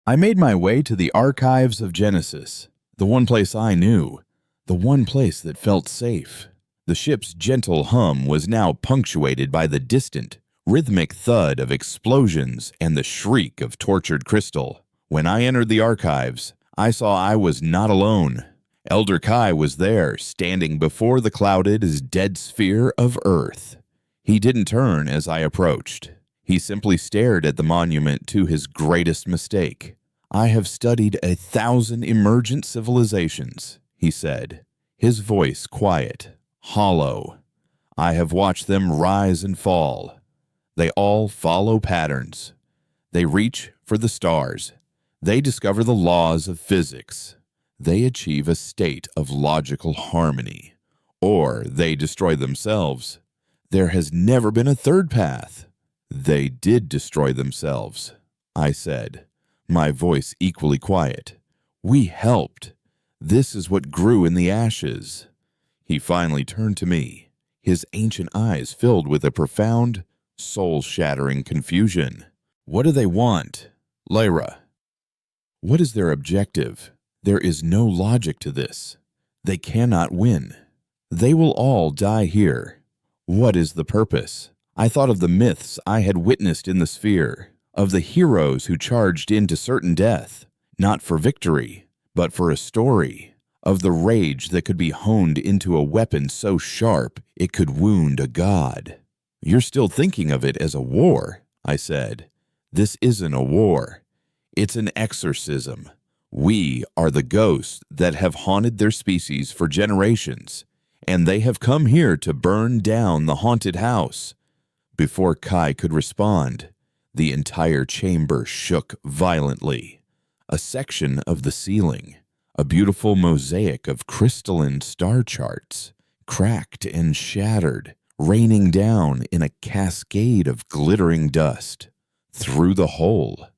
I made my way to the archives of Genesis, the one place I knew, the one place that felt safe. The ship's gentle hum was now punctuated by the distant, rhythmic thud of explosions and the shriek of tortured crystal. When I entered the archives, I saw I was not alone. Elder Kai was there, standing before the clouded as dead sphere of Earth. He didn't turn as I approached. He simply stared at the monument to his greatest mistake. "I have studied 1,000 emergent civilizations," he said, his voice quiet, hollow. "I have watched them rise and fall. They all follow patterns. They reach for the stars. They discover the laws of physics. They achieve a state of logical harmony. Or they destroy themselves. There has never been a third path." "They did destroy themselves," I said, my voice equally quiet. "We helped. This is what grew in the ashes." He finally turned to me, his ancient eyes filled with a profound, soul-shattering confusion. "What do they want, Lyra? What is their objective? There is no logic to this. They cannot win. They will all die here. What is the purpose?" I thought of the myths I had witnessed in the sphere, of the heroes who charged into certain death, not for victory, but for a story, of the rage that could be honed into a weapon so sharp it could wound a god. "You're still thinking of it as a war," I said. "This isn't a war. It's an exorcism. We are the ghosts that have haunted their species for generations, and they have come here to burn down the haunted house." Before Kai could respond, the entire chamber shook violently. A section of the ceiling, a beautiful mosaic of crystalline star charts, cracked and shattered, raining down in a cascade of glittering dust. Through the hole,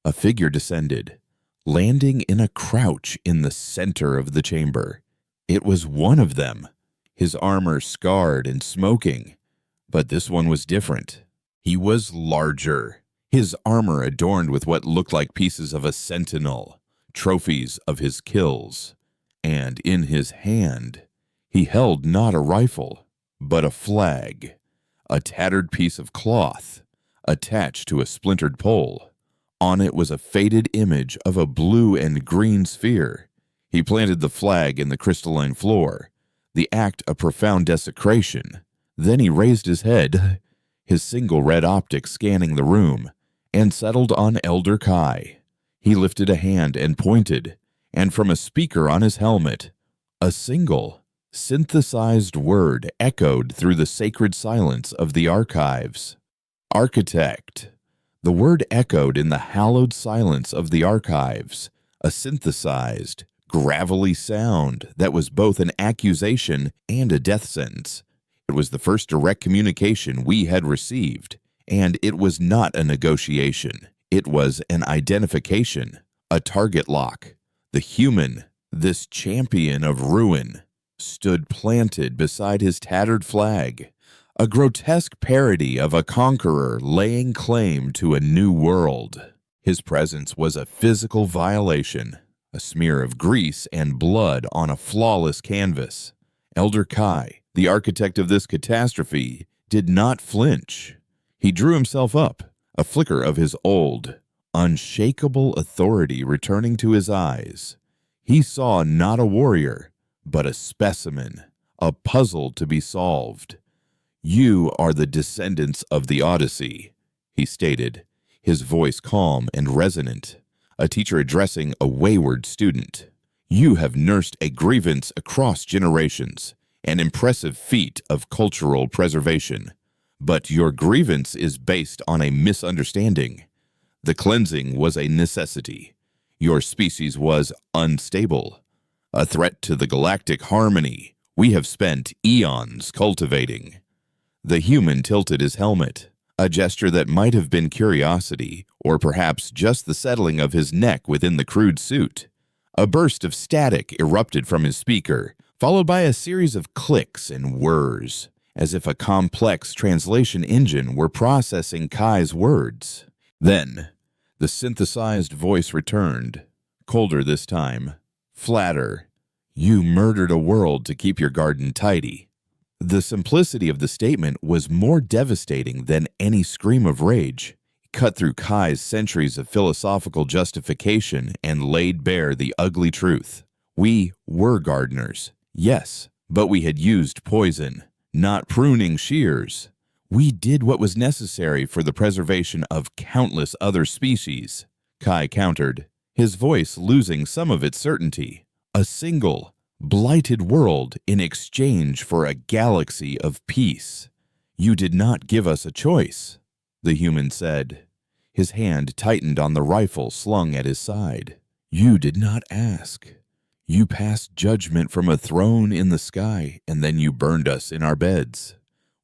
a figure descended, landing in a crouch in the center of the chamber. It was one of them, his armor scarred and smoking. But this one was different. He was larger, his armor adorned with what looked like pieces of a sentinel, trophies of his kills. And in his hand, he held not a rifle, but a flag, a tattered piece of cloth, attached to a splintered pole. On it was a faded image of a blue and green sphere. He planted the flag in the crystalline floor, the act of profound desecration. Then he raised his head, his single red optic scanning the room, and settled on Elder Kai. He lifted a hand and pointed, and from a speaker on his helmet, a single, synthesized word echoed through the sacred silence of the archives. "Architect." The word echoed in the hallowed silence of the archives, a synthesized, gravelly sound that was both an accusation and a death sentence. It was the first direct communication we had received, and it was not a negotiation. It was an identification, a target lock. The human, this champion of ruin, stood planted beside his tattered flag, a grotesque parody of a conqueror laying claim to a new world. His presence was a physical violation, a smear of grease and blood on a flawless canvas. Elder Kai, the architect of this catastrophe, did not flinch. He drew himself up, a flicker of his old, unshakable authority returning to his eyes. He saw not a warrior, but a specimen, a puzzle to be solved. "You are the descendants of the Odyssey," he stated, his voice calm and resonant, a teacher addressing a wayward student. "You have nursed a grievance across generations, an impressive feat of cultural preservation. But your grievance is based on a misunderstanding. The cleansing was a necessity. Your species was unstable, a threat to the galactic harmony we have spent eons cultivating." The human tilted his helmet, a gesture that might have been curiosity, or perhaps just the settling of his neck within the crude suit. A burst of static erupted from his speaker, followed by a series of clicks and whirs, as if a complex translation engine were processing Kai's words. Then, the synthesized voice returned, colder this time, flatter. You murdered a world to keep your garden tidy. The simplicity of the statement was more devastating than any scream of rage. It cut through Kai's centuries of philosophical justification and laid bare the ugly truth. We were gardeners, yes, but we had used poison, not pruning shears. We did what was necessary for the preservation of countless other species, Kai countered, his voice losing some of its certainty. A single, blighted world in exchange for a galaxy of peace. You did not give us a choice, the human said. His hand tightened on the rifle slung at his side. You did not ask. You passed judgment from a throne in the sky, and then you burned us in our beds.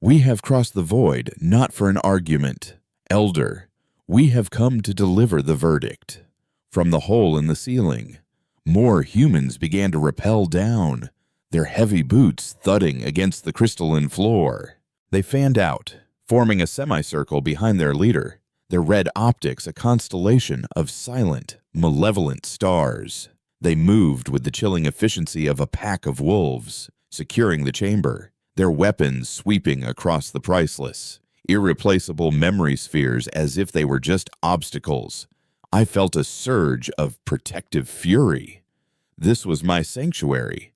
We have crossed the void not for an argument. Elder, we have come to deliver the verdict. From the hole in the ceiling, more humans began to rappel down, their heavy boots thudding against the crystalline floor. They fanned out, forming a semicircle behind their leader, their red optics a constellation of silent, malevolent stars. They moved with the chilling efficiency of a pack of wolves, securing the chamber, their weapons sweeping across the priceless, irreplaceable memory spheres as if they were just obstacles. I felt a surge of protective fury. This was my sanctuary.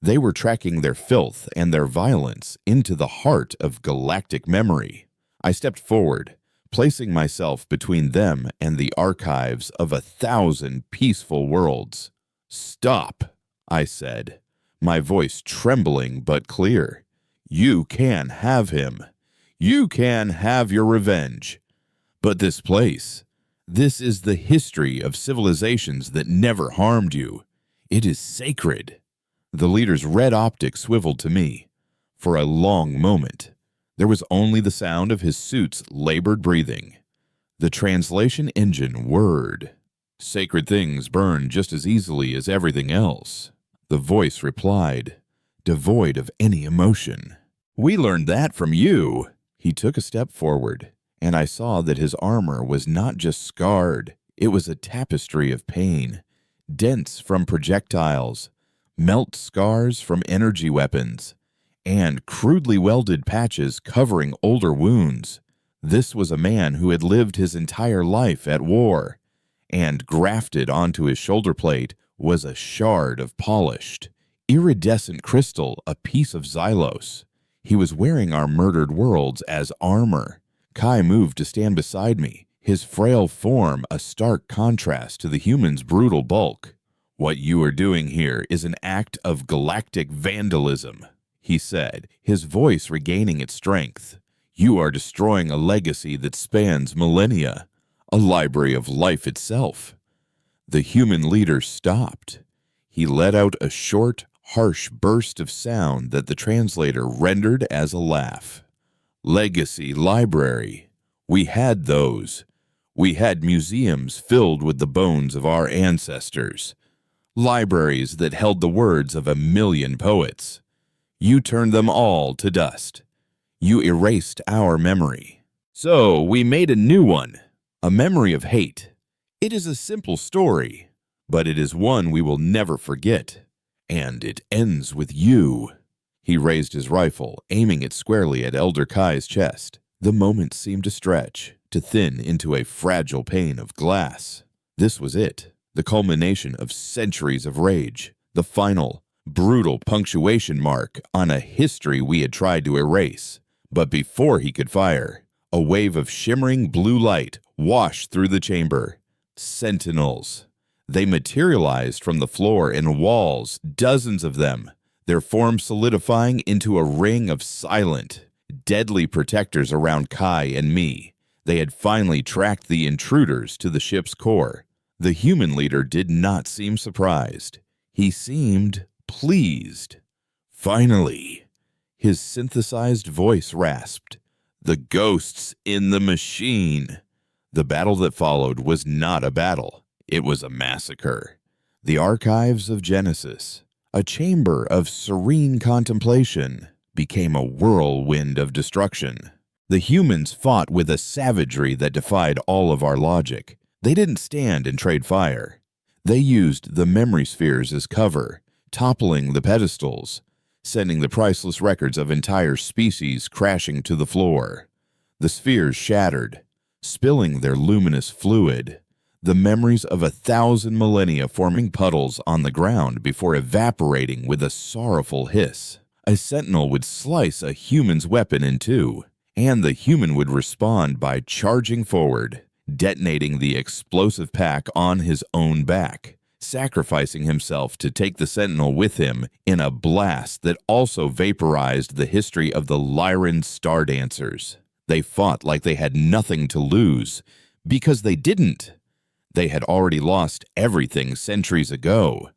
They were tracking their filth and their violence into the heart of galactic memory. I stepped forward, placing myself between them and the archives of 1,000 peaceful worlds. Stop, I said, my voice trembling but clear. You can have him. You can have your revenge. But this place, this is the history of civilizations that never harmed you. It is sacred. The leader's red optic swiveled to me. For a long moment, there was only the sound of his suit's labored breathing. The translation engine whirred. Sacred things burn just as easily as everything else. The voice replied, devoid of any emotion. We learned that from you. He took a step forward, and I saw that his armor was not just scarred, it was a tapestry of pain, dents from projectiles, melt scars from energy weapons, and crudely welded patches covering older wounds. This was a man who had lived his entire life at war, and grafted onto his shoulder plate was a shard of polished, iridescent crystal, a piece of xylos. He was wearing our murdered worlds as armor. Kai moved to stand beside me, his frail form a stark contrast to the human's brutal bulk. What you are doing here is an act of galactic vandalism, he said, his voice regaining its strength. You are destroying a legacy that spans millennia, a library of life itself. The human leader stopped. He let out a short, harsh burst of sound that the translator rendered as a laugh. Legacy library. We had those. We had museums filled with the bones of our ancestors. Libraries that held the words of 1,000,000 poets. You turned them all to dust. You erased our memory. So we made a new one, a memory of hate. It is a simple story, but it is one we will never forget. And it ends with you. He raised his rifle, aiming it squarely at Elder Kai's chest. The moment seemed to stretch, to thin into a fragile pane of glass. This was it, the culmination of centuries of rage, the final, brutal punctuation mark on a history we had tried to erase. But before he could fire, a wave of shimmering blue light washed through the chamber. Sentinels. They materialized from the floor and walls, dozens of them, their forms solidifying into a ring of silent, deadly protectors around Kai and me. They had finally tracked the intruders to the ship's core. The human leader did not seem surprised. He seemed pleased. Finally, his synthesized voice rasped, "The ghosts in the machine." The battle that followed was not a battle. It was a massacre. The archives of Genesis, a chamber of serene contemplation, became a whirlwind of destruction. The humans fought with a savagery that defied all of our logic. They didn't stand and trade fire. They used the memory spheres as cover, toppling the pedestals, sending the priceless records of entire species crashing to the floor. The spheres shattered, spilling their luminous fluid, the memories of 1,000 millennia forming puddles on the ground before evaporating with a sorrowful hiss. A sentinel would slice a human's weapon in two, and the human would respond by charging forward, detonating the explosive pack on his own back, sacrificing himself to take the sentinel with him in a blast that also vaporized the history of the Lyran Star Dancers. They fought like they had nothing to lose, because they didn't. They had already lost everything centuries ago.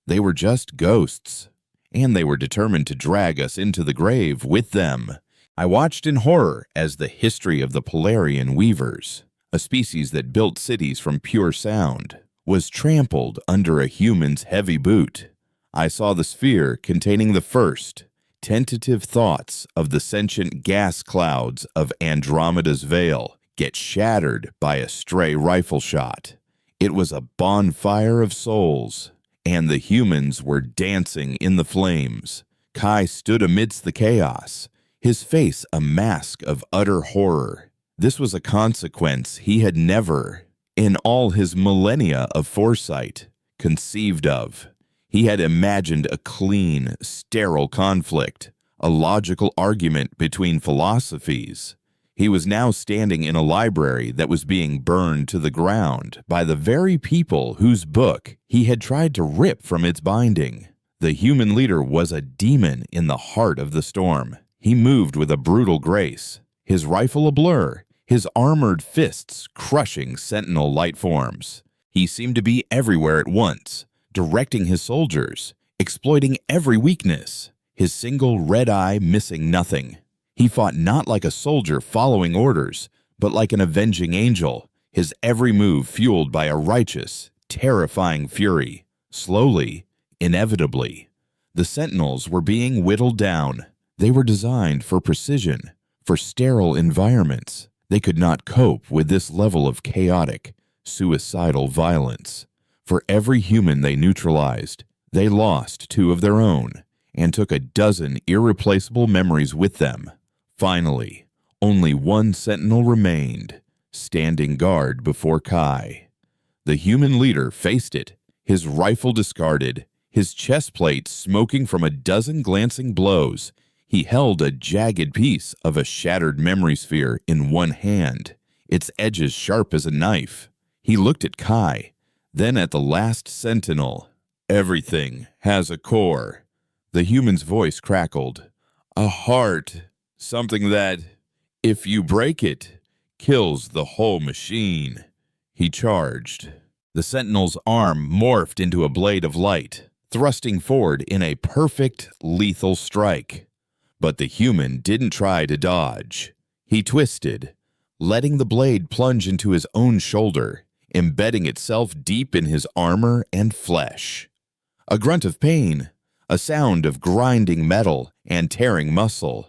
They were just ghosts, and they were determined to drag us into the grave with them. I watched in horror as the history of the Polarian Weavers, a species that built cities from pure sound, was trampled under a human's heavy boot. I saw the sphere containing the first, tentative thoughts of the sentient gas clouds of Andromeda's veil get shattered by a stray rifle shot. It was a bonfire of souls, and the humans were dancing in the flames. Kai stood amidst the chaos, his face a mask of utter horror. This was a consequence he had never, in all his millennia of foresight, conceived of. He had imagined a clean, sterile conflict, a logical argument between philosophies. He was now standing in a library that was being burned to the ground by the very people whose book he had tried to rip from its binding. The human leader was a demon in the heart of the storm. He moved with a brutal grace, his rifle a blur, his armored fists crushing sentinel light forms. He seemed to be everywhere at once, directing his soldiers, exploiting every weakness, his single red eye missing nothing. He fought not like a soldier following orders, but like an avenging angel, his every move fueled by a righteous, terrifying fury. Slowly, inevitably, the sentinels were being whittled down. They were designed for precision, for sterile environments. They could not cope with this level of chaotic, suicidal violence. For every human they neutralized, they lost 2 of their own and took a dozen irreplaceable memories with them. Finally, only 1 sentinel remained, standing guard before Kai. The human leader faced it, his rifle discarded, his chest plate smoking from a dozen glancing blows. He held a jagged piece of a shattered memory sphere in one hand, its edges sharp as a knife. He looked at Kai, then at the last sentinel. "Everything has a core." The human's voice crackled. "A heart, something that, if you break it, kills the whole machine." He charged. The sentinel's arm morphed into a blade of light, thrusting forward in a perfect, lethal strike. But the human didn't try to dodge. He twisted, letting the blade plunge into his own shoulder, embedding itself deep in his armor and flesh. A grunt of pain, a sound of grinding metal and tearing muscle,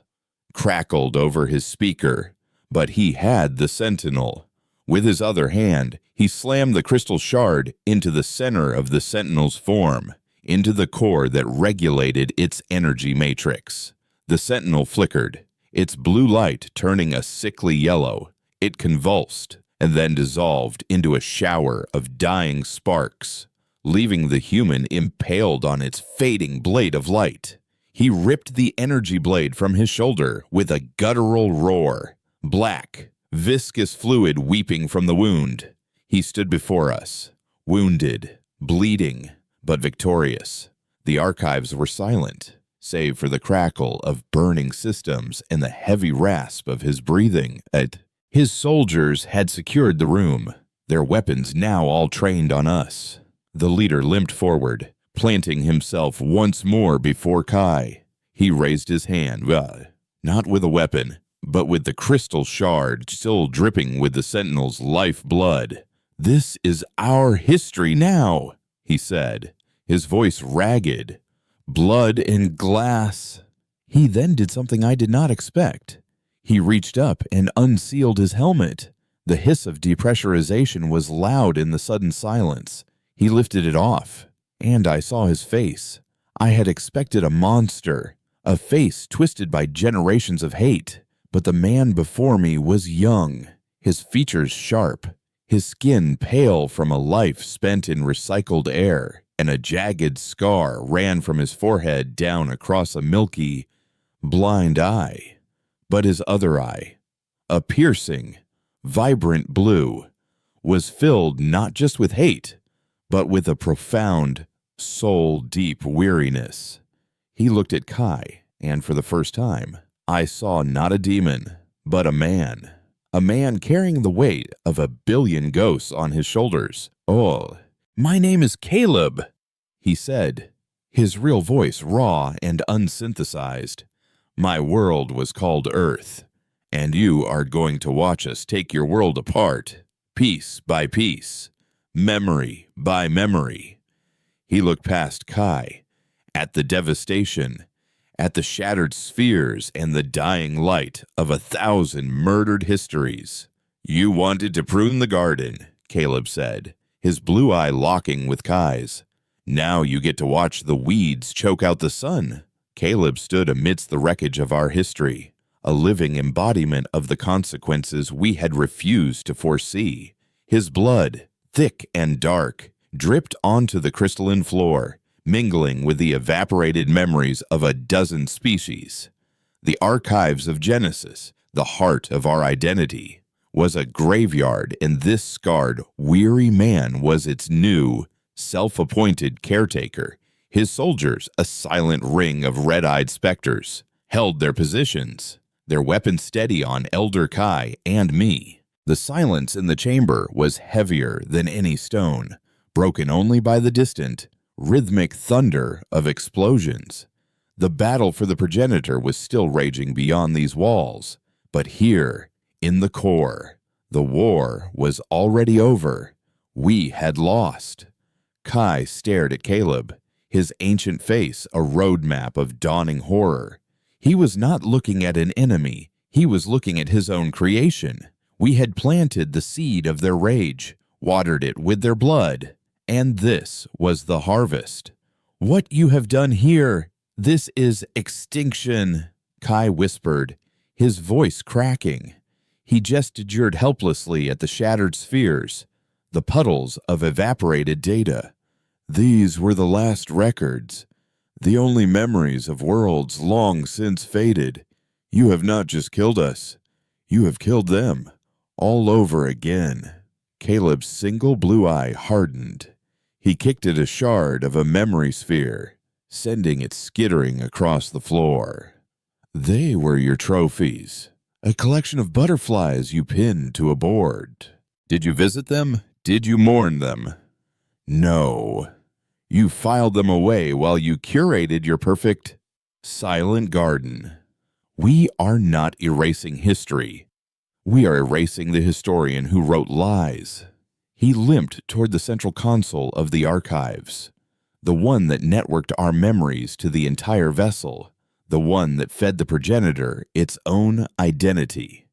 crackled over his speaker, but he had the sentinel. With his other hand, he slammed the crystal shard into the center of the sentinel's form, into the core that regulated its energy matrix. The sentinel flickered, its blue light turning a sickly yellow. It convulsed and then dissolved into a shower of dying sparks, leaving the human impaled on its fading blade of light. He ripped the energy blade from his shoulder with a guttural roar, black, viscous fluid weeping from the wound. He stood before us, wounded, bleeding, but victorious. The archives were silent, save for the crackle of burning systems and the heavy rasp of his breathing. His soldiers had secured the room, their weapons now all trained on us. The leader limped forward, planting himself once more before Kai. He raised his hand, not with a weapon, but with the crystal shard still dripping with the sentinel's life blood. "This is our history now," he he said, his voice ragged. Blood and glass. He then did something I did not expect. He reached up and unsealed his helmet. The hiss of depressurization was loud in the sudden silence. He lifted it off, and I saw his face. I had expected a monster, a face twisted by generations of hate, but the man before me was young, his features sharp, his skin pale from a life spent in recycled air, and a jagged scar ran from his forehead down across a milky, blind eye. But his other eye, a piercing, vibrant blue, was filled not just with hate, but with a profound, soul-deep weariness. He looked at Kai, and for the first time, I saw not a demon, but a man carrying the weight of 1 billion ghosts on his shoulders. "Oh, my name is Caleb," he said, his real voice raw and unsynthesized. "My world was called Earth, and you are going to watch us take your world apart, piece by piece, memory by memory." He looked past Kai, at the devastation, at the shattered spheres and the dying light of 1,000 murdered histories. "You wanted to prune the garden," Caleb said, his blue eye locking with Kai's. "Now you get to watch the weeds choke out the sun." Caleb stood amidst the wreckage of our history, a living embodiment of the consequences we had refused to foresee. His blood, thick and dark, dripped onto the crystalline floor, mingling with the evaporated memories of 12 species. The archives of Genesis, the heart of our identity, was a graveyard, and this scarred, weary man was its new, self-appointed caretaker. His soldiers, a silent ring of red-eyed specters, held their positions, their weapons steady on Elder Kai and me. The silence in the chamber was heavier than any stone, broken only by the distant, rhythmic thunder of explosions. The battle for the progenitor was still raging beyond these walls, but here, in the core, the war was already over. We had lost. Kai stared at Caleb, his ancient face a roadmap of dawning horror. He was not looking at an enemy, he was looking at his own creation. We had planted the seed of their rage, watered it with their blood, and this was the harvest. "What you have done here, this is extinction," Kai whispered, his voice cracking. He gestured helplessly at the shattered spheres, the puddles of evaporated data. "These were the last records, the only memories of worlds long since faded. You have not just killed us, you have killed them, all over again." Caleb's single blue eye hardened. He kicked at a shard of a memory sphere, sending it skittering across the floor. "They were your trophies, a collection of butterflies you pinned to a board. Did you visit them? Did you mourn them? No. You filed them away while you curated your perfect, silent garden. We are not erasing history. We are erasing the historian who wrote lies." He limped toward the central console of the archives, the one that networked our memories to the entire vessel, the one that fed the progenitor its own identity.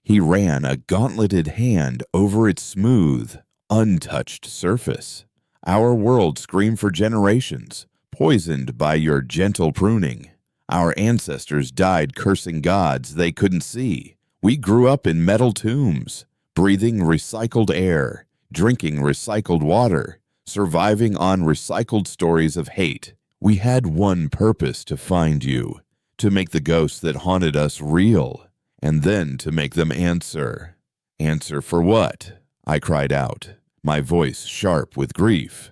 He ran a gauntleted hand over its smooth, untouched surface. Our world screamed for generations, poisoned by your gentle pruning. Our ancestors died cursing gods they couldn't see. We grew up in metal tombs, breathing recycled air, drinking recycled water, surviving on recycled stories of hate. We had one purpose: to find you, to make the ghosts that haunted us real, and then to make them answer. "Answer for what?" I cried out, my voice sharp with grief.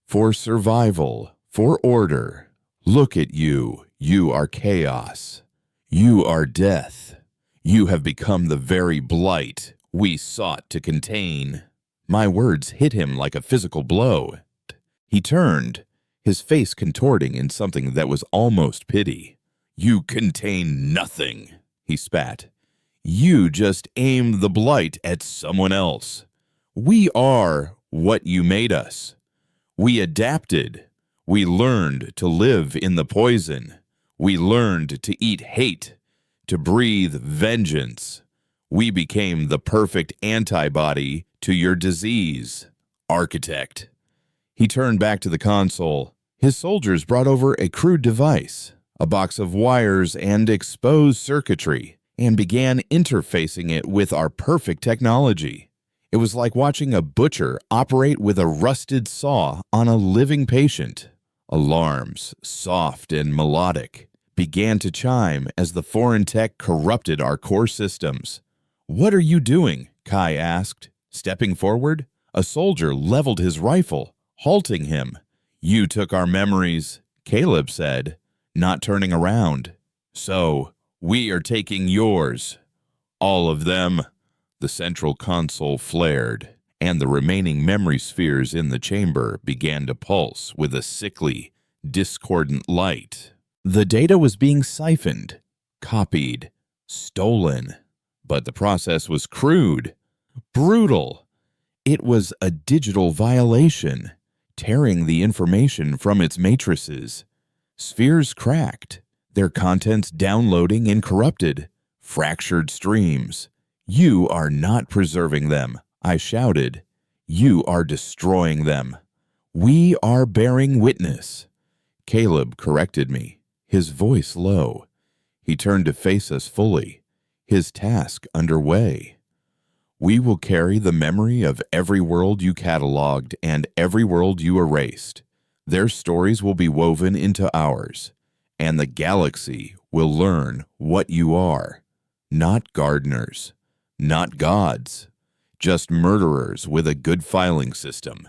"For survival, for order. Look at you. You are chaos. You are death. You have become the very blight we sought to contain." My words hit him like a physical blow. He turned, his face contorting in something that was almost pity. "You contain nothing," he spat. "You just aim the blight at someone else. We are what you made us. We adapted. We learned to live in the poison. We learned to eat hate, to breathe vengeance. We became the perfect antibody to your disease, Architect. He turned back to the console. His soldiers brought over a crude device, a box of wires and exposed circuitry, and began interfacing it with our perfect technology. It was like watching a butcher operate with a rusted saw on a living patient. Alarms, soft and melodic, began to chime as the foreign tech corrupted our core systems. "What are you doing?" Kai asked. Stepping forward, a soldier leveled his rifle, halting him. "You took our memories," Caleb said, not turning around. "So, we are taking yours. All of them." The central console flared, and the remaining memory spheres in the chamber began to pulse with a sickly, discordant light. The data was being siphoned, copied, stolen. But the process was crude, brutal. It was a digital violation, tearing the information from its matrices. Spheres cracked, their contents downloading and corrupted, fractured streams. "You are not preserving them," I shouted. "You are destroying them. We are bearing witness." Caleb corrected me, his voice low. He turned to face us fully, his task underway. "We will carry the memory of every world you cataloged and every world you erased. Their stories will be woven into ours, and the galaxy will learn what you are. Not gardeners, not gods, just murderers with a good filing system."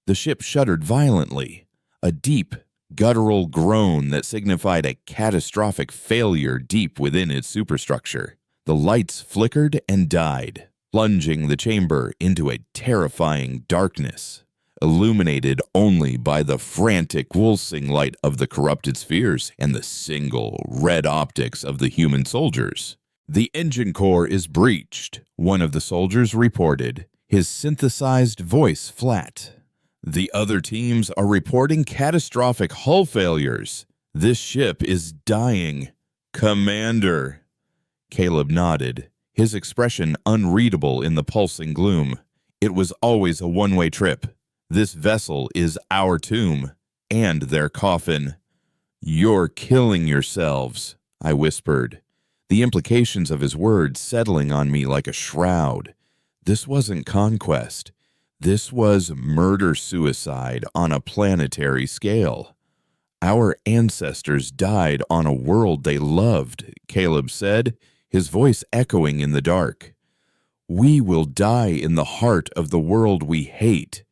The ship shuddered violently, a deep, guttural groan that signified a catastrophic failure deep within its superstructure. The lights flickered and died, plunging the chamber into a terrifying darkness, illuminated only by the frantic pulsing light of the corrupted spheres and the single red optics of the human soldiers. "The engine core is breached," one of the soldiers reported, his synthesized voice flat. "The other teams are reporting catastrophic hull failures. This ship is dying. Commander." Caleb nodded, his expression unreadable in the pulsing gloom. "It was always a one-way trip. This vessel is our tomb, and their coffin." "You're killing yourselves," I whispered, the implications of his words settling on me like a shroud. This wasn't conquest. This was murder-suicide on a planetary scale. "Our ancestors died on a world they loved," Caleb said, his voice echoing in the dark. "We will die in the heart of the world we hate.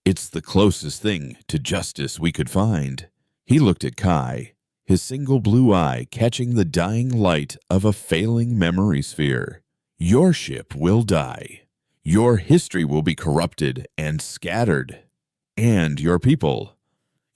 It's the closest thing to justice we could find." He looked at Kai, his single blue eye catching the dying light of a failing memory sphere. "Your ship will die. Your history will be corrupted and scattered. And your people.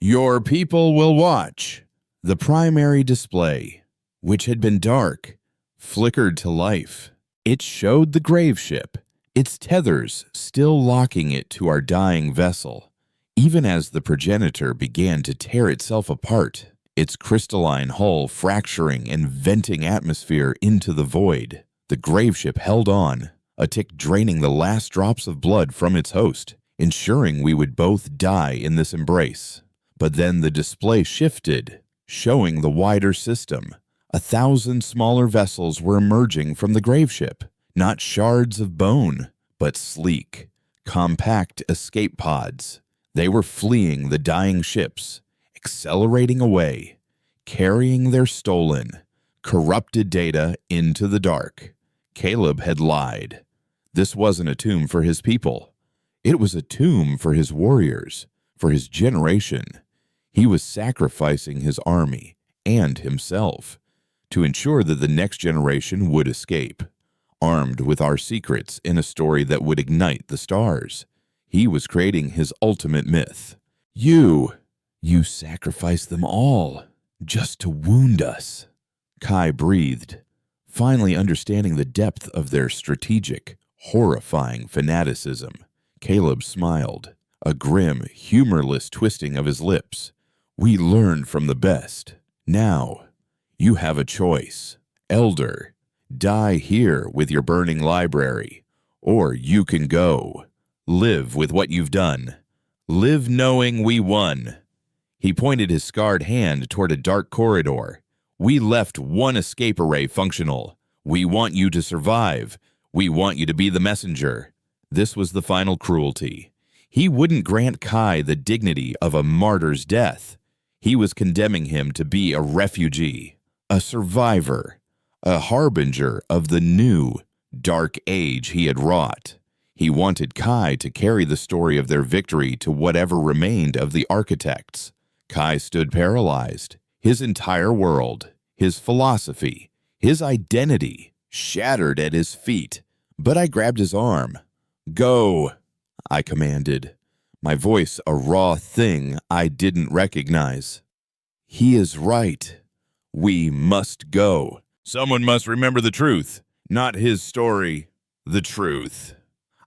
Your people will watch." The primary display, which had been dark, flickered to life. It showed the grave ship, its tethers still locking it to our dying vessel. Even as the progenitor began to tear itself apart, its crystalline hull fracturing and venting atmosphere into the void, the grave ship held on, a tick draining the last drops of blood from its host, ensuring we would both die in this embrace. But then the display shifted, showing the wider system. 1,000 smaller vessels were emerging from the grave ship, not shards of bone, but sleek, compact escape pods. They were fleeing the dying ships, accelerating away, carrying their stolen, corrupted data into the dark. Caleb had lied. This wasn't a tomb for his people. It was a tomb for his warriors, for his generation. He was sacrificing his army and himself to ensure that the next generation would escape. Armed with our secrets in a story that would ignite the stars, he was creating his ultimate myth. You sacrificed them all, just to wound us." Kai breathed, finally understanding the depth of their strategic, horrifying fanaticism. Caleb smiled, a grim, humorless twisting of his lips. "We learn from the best. Now, you have a choice. Elder, die here with your burning library, or you can go. Live with what you've done. Live knowing we won." He pointed his scarred hand toward a dark corridor. "We left one escape array functional. We want you to survive. We want you to be the messenger." This was the final cruelty. He wouldn't grant Kai the dignity of a martyr's death. He was condemning him to be a refugee, a survivor, a harbinger of the new, dark age he had wrought. He wanted Kai to carry the story of their victory to whatever remained of the architects. Kai stood paralyzed, his entire world, his philosophy, his identity shattered at his feet. But I grabbed his arm. "Go," I commanded, my voice a raw thing I didn't recognize. "He is right. We must go. Someone must remember the truth, not his story, the truth."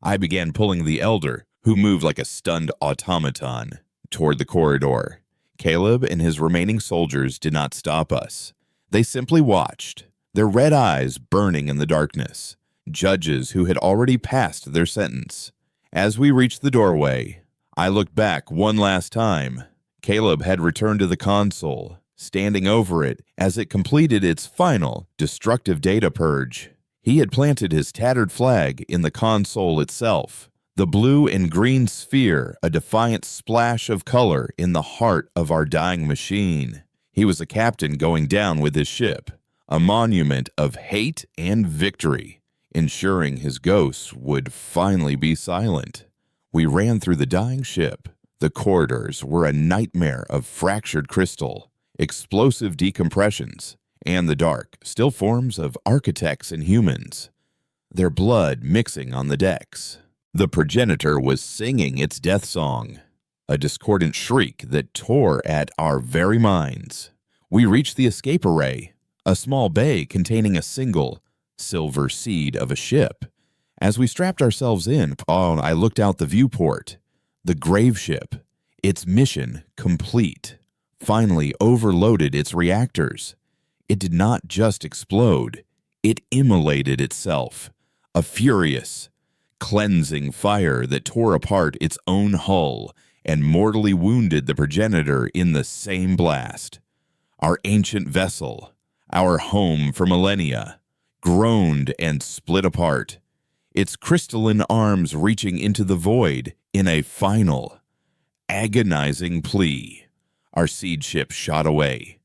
I began pulling the elder, who moved like a stunned automaton, toward the corridor. Caleb and his remaining soldiers did not stop us. They simply watched, their red eyes burning in the darkness, judges who had already passed their sentence. As we reached the doorway, I looked back one last time. Caleb had returned to the console, standing over it as it completed its final destructive data purge. He had planted his tattered flag in the console itself, the blue and green sphere a defiant splash of color in the heart of our dying machine. He was a captain going down with his ship, a monument of hate and victory, ensuring his ghosts would finally be silent. We ran through the dying ship. The corridors were a nightmare of fractured crystal, explosive decompressions, and the dark, still forms of architects and humans, their blood mixing on the decks. The progenitor was singing its death song, a discordant shriek that tore at our very minds. We reached the escape array, a small bay containing a single silver seed of a ship. As we strapped ourselves in, I looked out the viewport. The grave ship, its mission complete, finally overloaded its reactors. It did not just explode, it immolated itself, a furious, cleansing fire that tore apart its own hull and mortally wounded the progenitor in the same blast. Our ancient vessel, our home for millennia, groaned and split apart, its crystalline arms reaching into the void in a final, agonizing plea. Our seed ship shot away,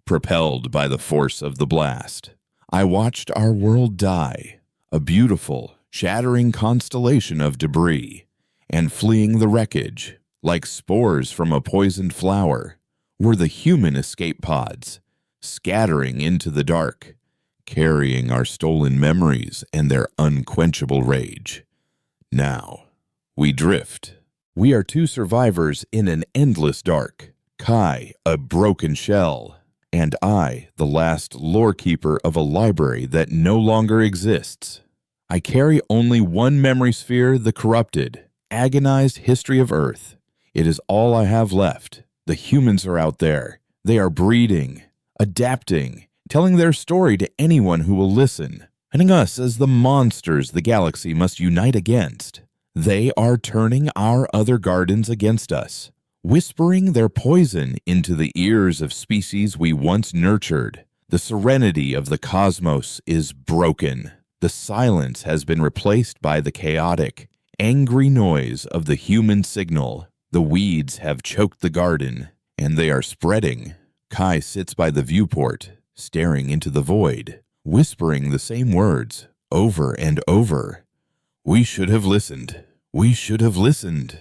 propelled by the force of the blast. I watched our world die, a beautiful, shattering constellation of debris, and fleeing the wreckage, like spores from a poisoned flower, were the human escape pods, scattering into the dark, carrying our stolen memories and their unquenchable rage. Now, we drift. We are two survivors in an endless dark. Kai, a broken shell, and I, the last lore keeper of a library that no longer exists. I carry only one memory sphere, the corrupted, agonized history of Earth. It is all I have left. The humans are out there. They are breeding, adapting, telling their story to anyone who will listen, hunting us as the monsters the galaxy must unite against. They are turning our other gardens against us, whispering their poison into the ears of species we once nurtured. The serenity of the cosmos is broken. The silence has been replaced by the chaotic, angry noise of the human signal. The weeds have choked the garden, and they are spreading. Kai sits by the viewport, staring into the void, whispering the same words over and over. "We should have listened. We should have listened."